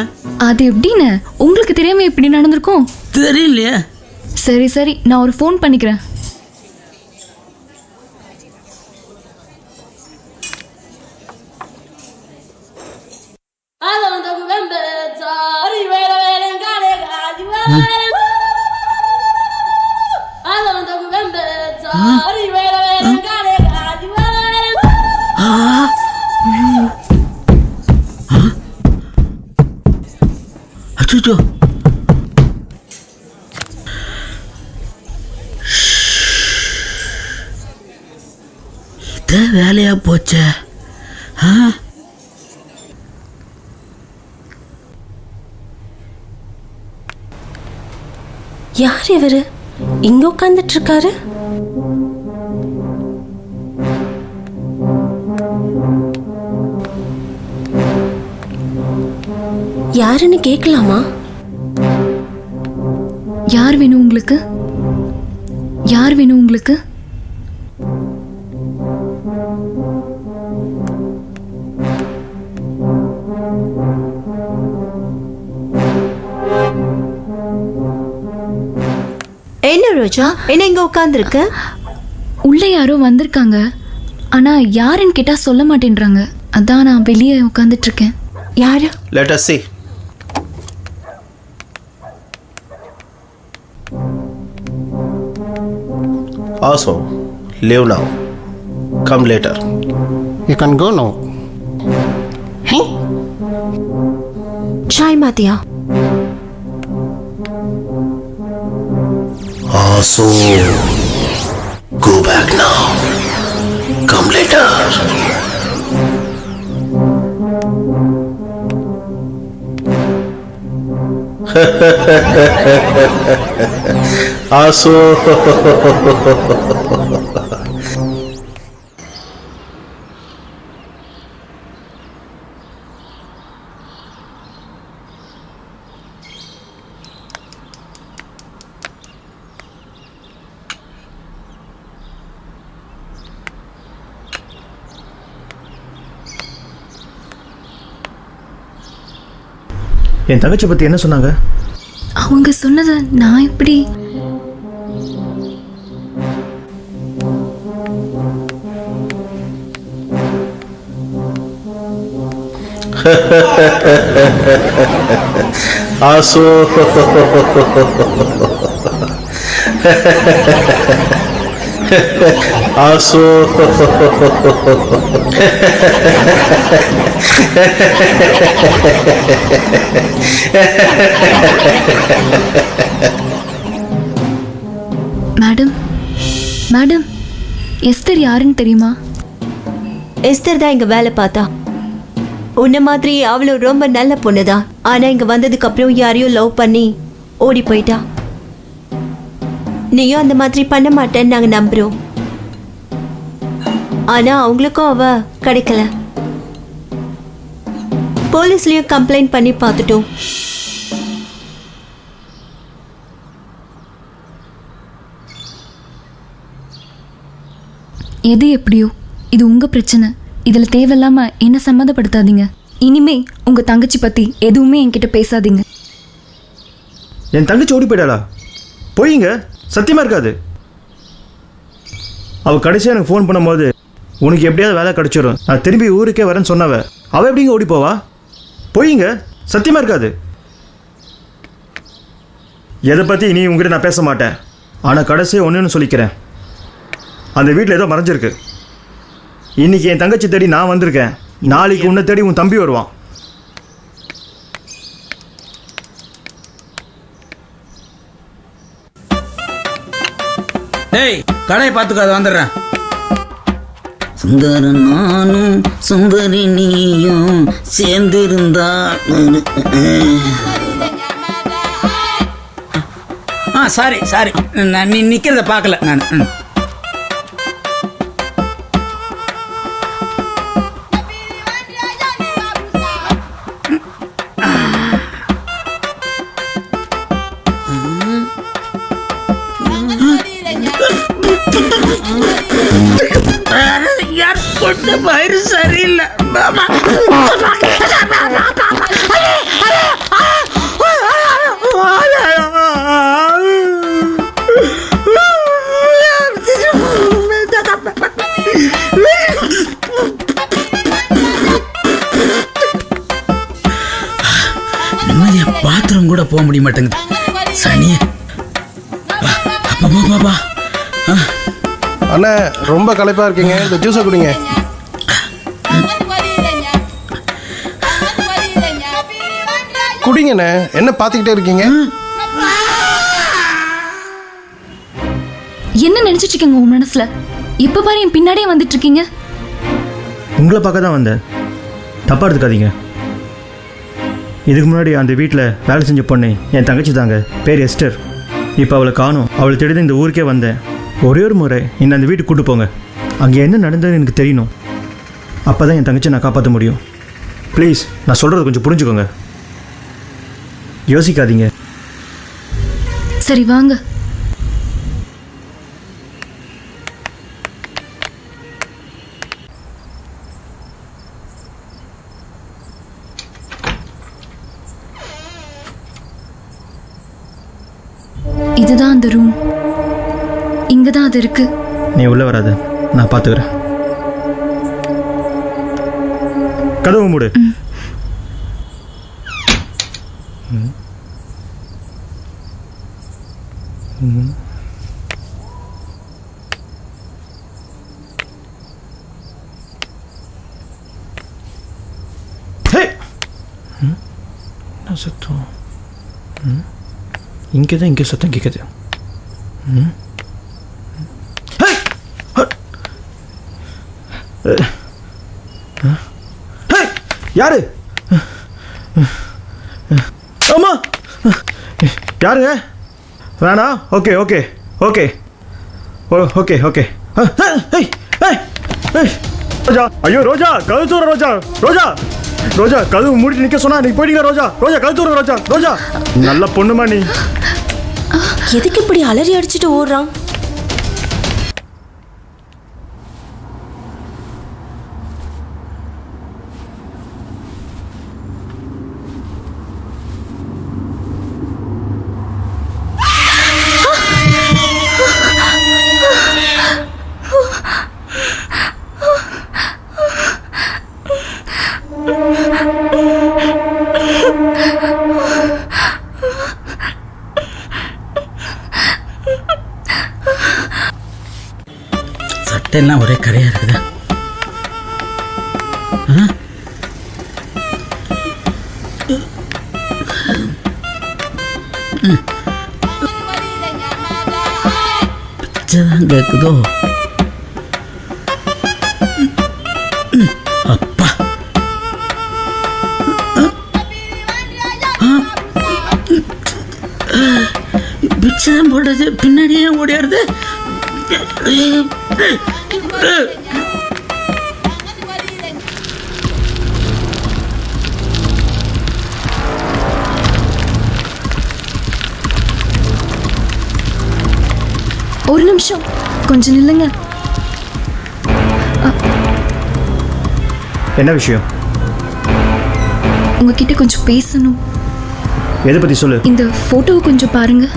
அது எப்படின்னு உங்களுக்கு தெரியாம இப்படி நடந்திருக்கும்? தெரியலையே. சரி சரி, நான் ஒரு ஃபோன் பண்ணிக்கிறேன். அச்சோ, இத வேலையா போச்சே. யார் இவரு இங்க உட்கார்ந்துட்டு இருக்காரு? யாருன்னு கேட்கலாமா? யார் வேணும் உங்களுக்கு? யார் வேணும் உங்களுக்கு? என்ன ரோஜா, என்ன இங்க உட்கார்ந்துருக்க? உள்ள யாரோ வந்திருக்காங்க. ஆனா யாருன்னு கேட்டா சொல்ல மாட்டேன்றாங்க. அதான் நான் வெளியே உட்கார்ந்துட்டு இருக்கேன். யாரு? Let us see. Also, leave now. Come later. You can go now. Hey? Chai Matya. Also, go back now. Come later. Also. என் தங்கச்சி பற்றி என்ன சொன்னாங்க? அவங்க சொன்னதை நான் எப்படி ஆசோ ஆசோ மேடம் மேடம் எஸ்தர் யாருன்னு தெரியுமா? எஸ்தர் தான் இங்க வேலை பார்த்தா. உன்ன மாதிரி அவளும் ரொம்ப நல்ல பொண்ணுதான். ஆனா இங்க வந்ததுக்கு அப்புறம் யாரையும் லவ் பண்ணி ஓடி போயிட்டா. நீயும் அந்த மாதிரி பண்ண மாட்டேன்னு நாங்க நம்புறோம். ஆனா அவங்களுக்கும் அவ கிடைக்கல. போலீஸ்லயும் கம்ப்ளைண்ட் பண்ணி பார்த்துட்டோம். எது எப்படியோ இது உங்க பிரச்சனை. இதுல தேவையில்லாம என்ன சம்மந்தப்படுத்தாதீங்க. இனிமே உங்க தங்கச்சி பத்தி எதுவுமே என்கிட்ட பேசாதீங்க. என் தங்கச்சி ஓடி போயிட்டாளா? போயிங்க, சத்தியமாக இருக்காது. அவள் கடைசியாக எனக்கு ஃபோன் பண்ணும்போது உனக்கு எப்படியாவது வேலை கிடச்சிடும், நான் திரும்பி ஊருக்கே வரேன்னு சொன்னவ. அவள் எப்படிங்க ஓடி போவா? போயிங்க, சத்தியமாக இருக்காது. எதை பற்றி இனி உங்ககிட்ட நான் பேச மாட்டேன். ஆனால் கடைசியாக ஒன்றுன்னு சொல்லிக்கிறேன், அந்த வீட்டில் ஏதோ மறைஞ்சிருக்கு. இன்னைக்கு என் தங்கச்சி தேடி நான் வந்திருக்கேன், நாளைக்கு உன்னை தேடி உன் தம்பி வருவான். டேய், கடையை பார்த்துக்காத, வந்துடுறேன். சுந்தரன் நானும் சுந்தரி நீயும் சேர்ந்திருந்தா. சாரி சாரி, நீ நிக்கிறத பார்க்கல நான். வயிறு சரியில்லை. நிம்மதியா பாத்ரூம் கூட போக முடிய மாட்டேங்குது. சனிய பாபா. அண்ணா ரொம்ப களைப்பா இருக்கீங்க, இந்த ஜூஸை குடிங்க. குடிங்கண்ணே, என்ன பார்த்துக்கிட்டே இருக்கீங்க? என்ன நினைச்சிட்டு இருக்கீங்க உங்க மனசுல? இப்ப பாரு என் பின்னாடியே வந்துட்டு இருக்கீங்க. உங்களை பார்க்க தான் வந்தேன், தப்பா எடுத்துக்காதீங்க. இதுக்கு முன்னாடி அந்த வீட்டில் வேலை செஞ்ச பொண்ணு என் தங்கச்சி தாங்க, பேர் எஸ்டர். இப்போ அவளை காணும், அவளை தேடி இந்த ஊருக்கே வந்தேன். ஒரே ஒரு முறை என்னை அந்த வீட்டுக்கு கூட்டு போங்க, அங்கே என்ன நடந்ததுன்னு எனக்கு தெரியணும். அப்போ தான் என் தங்கச்சி நான் காப்பாற்ற முடியும். ப்ளீஸ், நான் சொல்கிறத கொஞ்சம் புரிஞ்சுக்கோங்க, யோசிக்காதீங்க. சரி வாங்க. இதுதான் அந்த ரூம், இங்கதான் அது இருக்கு. நீ உள்ள வராத, நான் பார்த்துக்கிறேன். கதவு மூடு. சத்தம் இங்கே தான், இங்கே சத்தம் கேட்குது. யாரு? ஆமா, யாருங்க? வேணா. Okay okay okay okay okay. Roja, ஐயோ ரோஜா, கதவு தூர. ரோஜா ரோஜா ரோஜா, கதவு மூடிட்டு நிக்க சொன்னா நீ போயிட்டீங்க. ரோஜா ரோஜா, கதவு தூர. ரோஜா ரோஜா, நல்ல பொண்ணுமா நீ. எதுக்கு இப்படி அலறி அடிச்சுட்டு ஓடுறான்? சட்டையெல்லாம் ஒரே கரையா இருக்குதா? பிச்சைதான் கேக்குதோ? அப்பா, பிச்சைதான் போடுறது, பின்னாடியே ஓடியாருது. ஒரு நிமிஷம், கொஞ்சம் நில்லுங்க. என்ன விஷயம்? உங்ககிட்ட கொஞ்சம் பேசணும். எதை பற்றி சொல்லு. இந்த ஃபோட்டோவை கொஞ்சம் பாருங்க.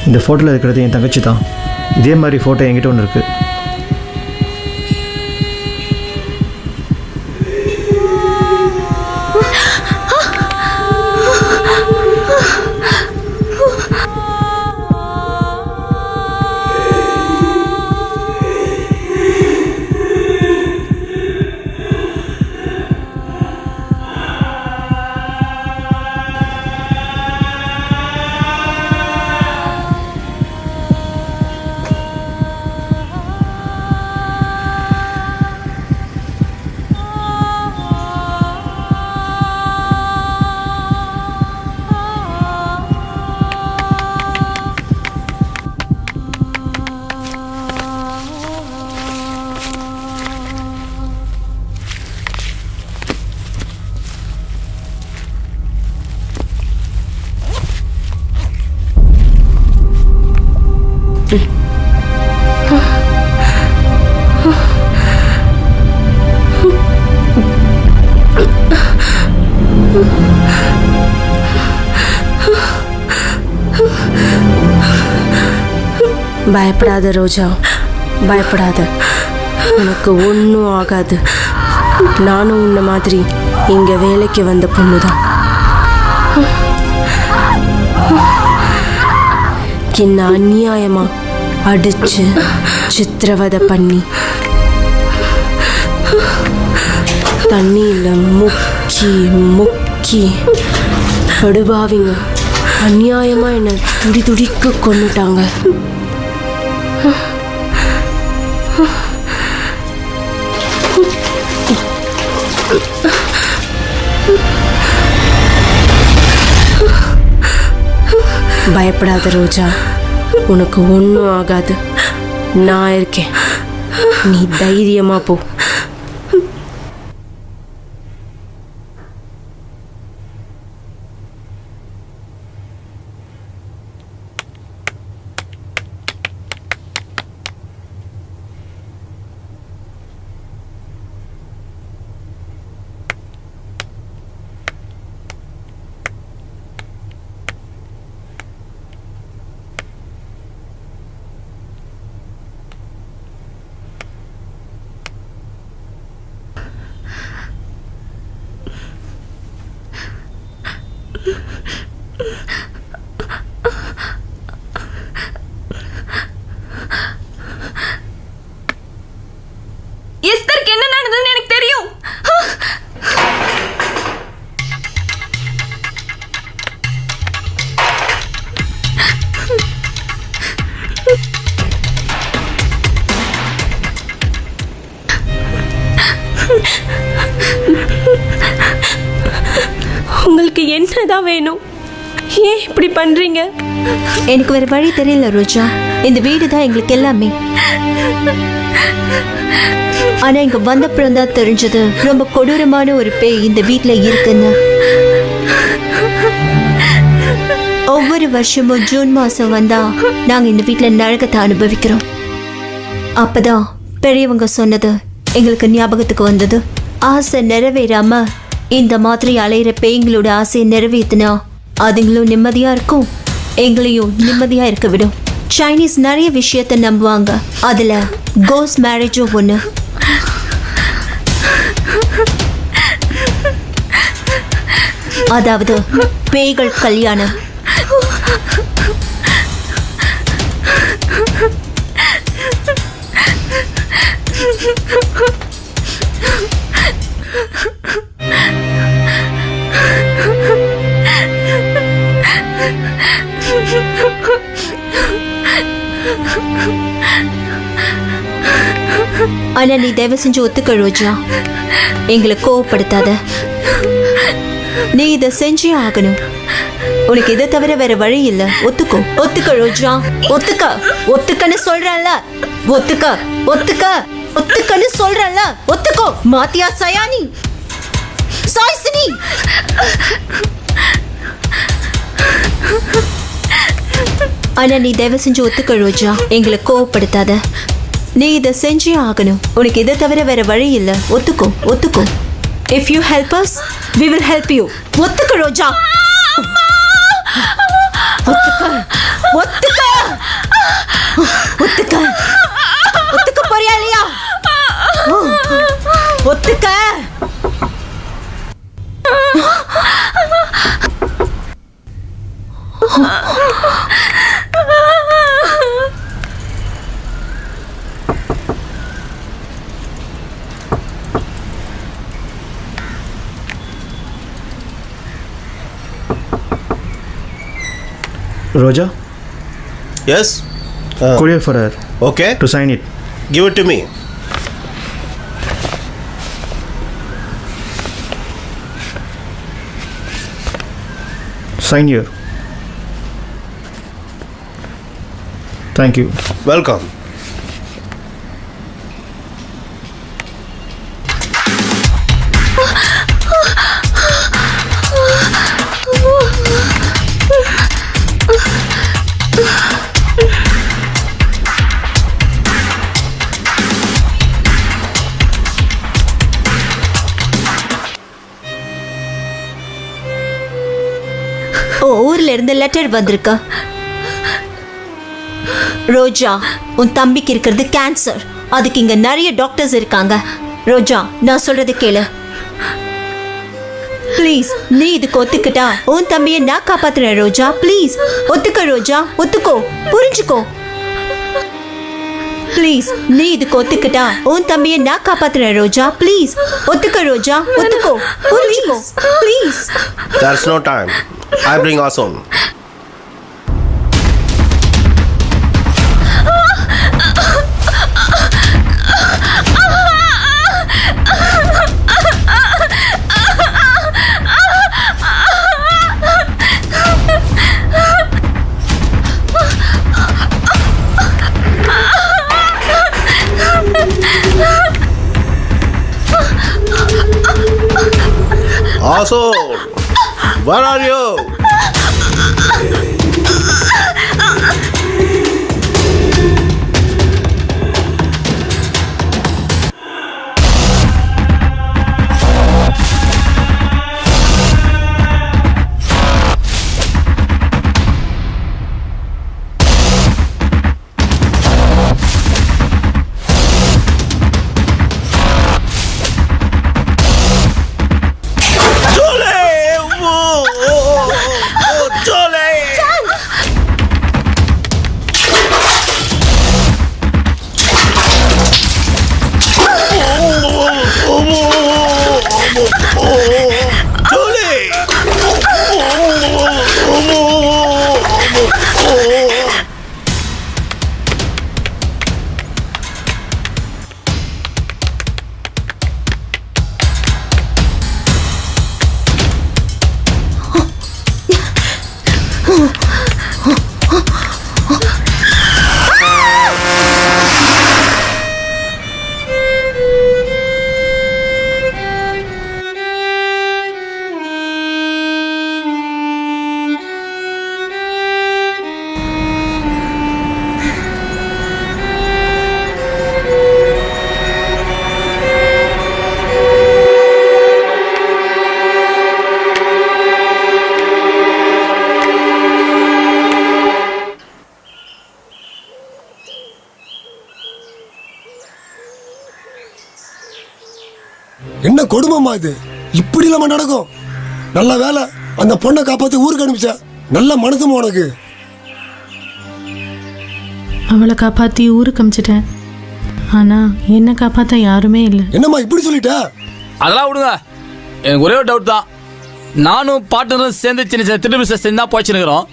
இந்த ஃபோட்டோவில் இருக்கிறது என் தங்கச்சி தான். இதே மாதிரி ஃபோட்டோ என்கிட்ட ஒன்று இருக்குது. பயப்படாத ரோஜா, பயப்படாத. உனக்கு ஒன்றும் ஆகாது. நானும் உன்ன மாதிரி இங்கே வேலைக்கு வந்த பொண்ணு தான். என்ன அநியாயமா அடிச்சு சித்திரவதை பண்ணி தண்ணியில் முக்கி முக்கி படுபாவிங்க அநியாயமா என்னை துடி துடிக்க கொன்னுட்டாங்க. பயப்படாத ரோஜா, உனக்கு ஒன்றும் ஆகாது. நான் இருக்கேன், நீ தைரியமா போ. எஸ்தருக்கு என்ன நடந்ததுன்னு எனக்கு தெரியும். உங்களுக்கு என்னதான் வேணும்? ஏன் இப்படி பண்றீங்க? எனக்கு வேற வழி தெரியல ரோஜா. இந்த வீடு தான் எங்களுக்கு எல்லாமே. ஆனா இங்க வந்தப்புறம் தான் தெரிஞ்சது ரொம்ப கொடூரமான ஒரு பேய் இந்த வீட்டுல இருக்குன்னு. ஒவ்வொரு வருஷமும் ஜூன் மாசம் வந்தா நாங்க இந்த வீட்டுல நரகத்தை அனுபவிக்கிறோம். அப்பதான் பெரியவங்க சொன்னது எங்களுக்கு ஞாபகத்துக்கு வந்தது. ஆசை நிறைவேறாம இந்த மாதிரி அலையிற பேய்களோட ஆசையை நிறைவேற்றினா அதுங்களும் நிம்மதியா இருக்கும், எங்களையும் நிம்மதியா இருக்க விடும். சைனீஸ் நிறைய விஷயத்தை நம்புவாங்க. அதுல கோஸ்ட் மேரேஜும் ஒண்ணு. அதாவது பேய்கள் கல்யாணம். ஆனா நீ தயவு செஞ்சு ஒத்துக்க ரோஜா, எங்களை கோவப்படுத்தாத. நீ இதை செஞ்சே ஆகணும். உனக்கு இதை தவிர வேற வழி இல்ல. ஒத்துக்கோ, ஒத்துக்க ரோஜா, ஒத்துக்க. ஒத்துக்கன்னு சொல்றல, ஒத்துக்க, ஒத்துக்க, ஒத்துக்கன்னு சொல்றல, ஒத்துக்கோ. மாத்தியா சயானி, சாய்சினி. ஆனா நீ தயவு செஞ்சு ஒத்துக்க ரோஜா, எங்களை கோவப்படுத்தாத. நீ இதை செஞ்சே ஆகணும். உனக்கு இதை தவிர வேற வழி இல்ல. ஒத்துக்கோ, ஒத்துக்கோ. If you help us, we will help you. ஒத்துக்க ரோஜா, ஒத்துக்க, ஒத்துக்க, ஒத்துக்க, ஒத்துக்க போறியா இல்லையா? ஒத்துக்க. Roja? Yes? Courier for her. Okay. To sign it. Give it to me. Sign here. Thank you. Welcome. ஊர்ல இருந்து லெட்டர் வந்திருக்க. ரோஜா, உன் தம்பிக்கு இருக்கிறது கேன்சர். அதுக்கு இங்க நிறைய டாக்டர்ஸ் இருக்காங்க. ரோஜா, நான் சொல்றது கேளு ப்ளீஸ். நீ இதுக்கு ஒத்துக்கிட்டா உன் தம்பியை நான் காப்பாத்துறேன் ரோஜா. ப்ளீஸ் ஒத்துக்க ரோஜா, ஒத்துக்கோ, புரிஞ்சுக்கோ. ப்ளீஸ் நீ இதுக்கு ஒத்துக்கிட்டா உன் தம்பியை நான் காப்பாத்துறேன் ரோஜா. ப்ளீஸ் ஒத்துக்க ரோஜா, ஒத்துக்கோ, புரிஞ்சுக்கோ. Please. There's no time. I bring Asun. Asun, where are you? என்ன கொடுமைமா இது? இப்படி இல்லாம நடக்கும்? நல்ல வேலை அந்த பொண்ணை காப்பாத்தி ஊருக்கு அனுப்பிச்ச. நல்ல மனசுமா உனக்கு. அவளை காப்பாத்தி ஊருக்கு அமிச்சிட்டேன். ஆனா என்ன காப்பாத்த யாருமே இல்லை. என்னம்மா இப்படி சொல்லிட்ட? அதெல்லாம் விடுங்க. எனக்கு ஒரே ஒரு டவுட் தான். நானும் பார்ட்னரும் சேர்ந்து சின்ன சின்ன திருட்டு பிசினஸ் செஞ்சு தான் போச்சுன்னுக்கிறோம்.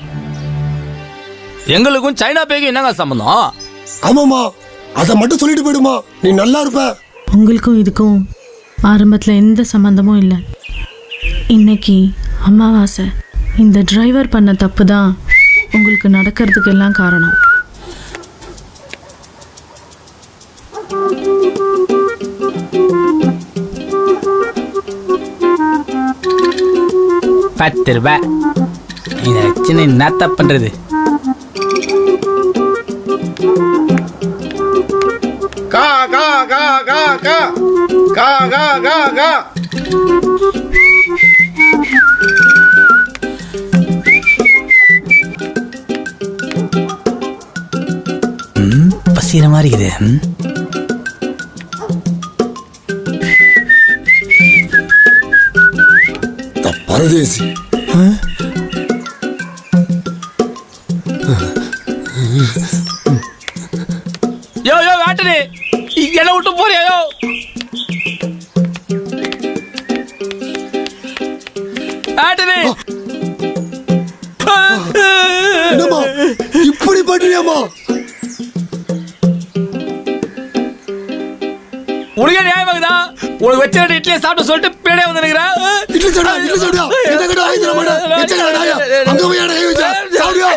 எங்களுக்கும் சைனா பேக்கும் என்னங்க சம்பந்தம்? ஆமாம்மா, அதை மட்டும் சொல்லிட்டு போயிடுமா, நீ நல்லா இருப்ப. உங்களுக்கும் இதுக்கும் ஆரம்பத்தில் எந்த சம்மந்தமும் இல்லை. இன்னைக்கு அமாவாசை. இந்த டிரைவர் பண்ண தப்பு தான் உங்களுக்கு நடக்கிறதுக்கு எல்லாம் காரணம். ₹10 இதை சின்ன என்னத்த பண்றது? கா கா கா கா கா கா கா கா கா பசிக்கிற மாதிரி இருக்குது. பரதேசி. யோ யோ ஆண்டனி, என்ன விட்டு போறியா? யோ ஆண்டனி, என்னம்மா இப்படி பண்றியாமா? உனக்கு நியாயமாகுதா? உனக்கு வச்ச இட்லியை சாப்பிட்டு சொல்லிட்டு பேடே வந்து நினைக்கிறேன். இட்லி சாப்பிடா, இட்லி சாப்பிடா. இந்த கடை ஆயிடுற மாட்டேன். வச்ச கடை நாயா. அங்க போய் அட கை வச்சா. சாப்பிடியா?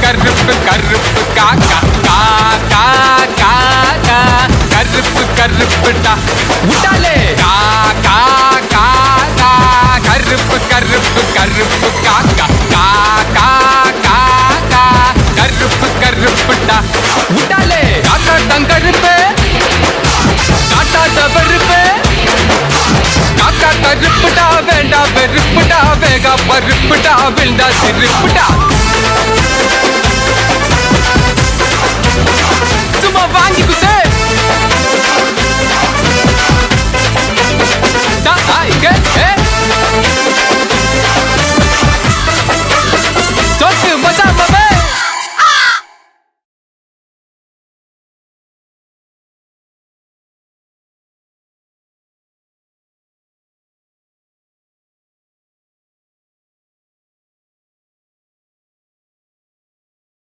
கருப்பு கருப்பு காக்கா காக்கா காக்கா கருப்பு கருப்புடா விட்டாலே காக்கா காக்கா கருப்பு கருப்பு கருப்பு காக்கா காக்கா காக்கா கருப்பு கருப்புடா விட்டாலே காக்கா தங்கருப்பு காட்டா தவறுப்பு காக்கா கருப்புடா வேண்டா வெறுப்புடா வேகா பருப்புடா வேண்டா சிரிப்புடா சும்மா வாங்கி குச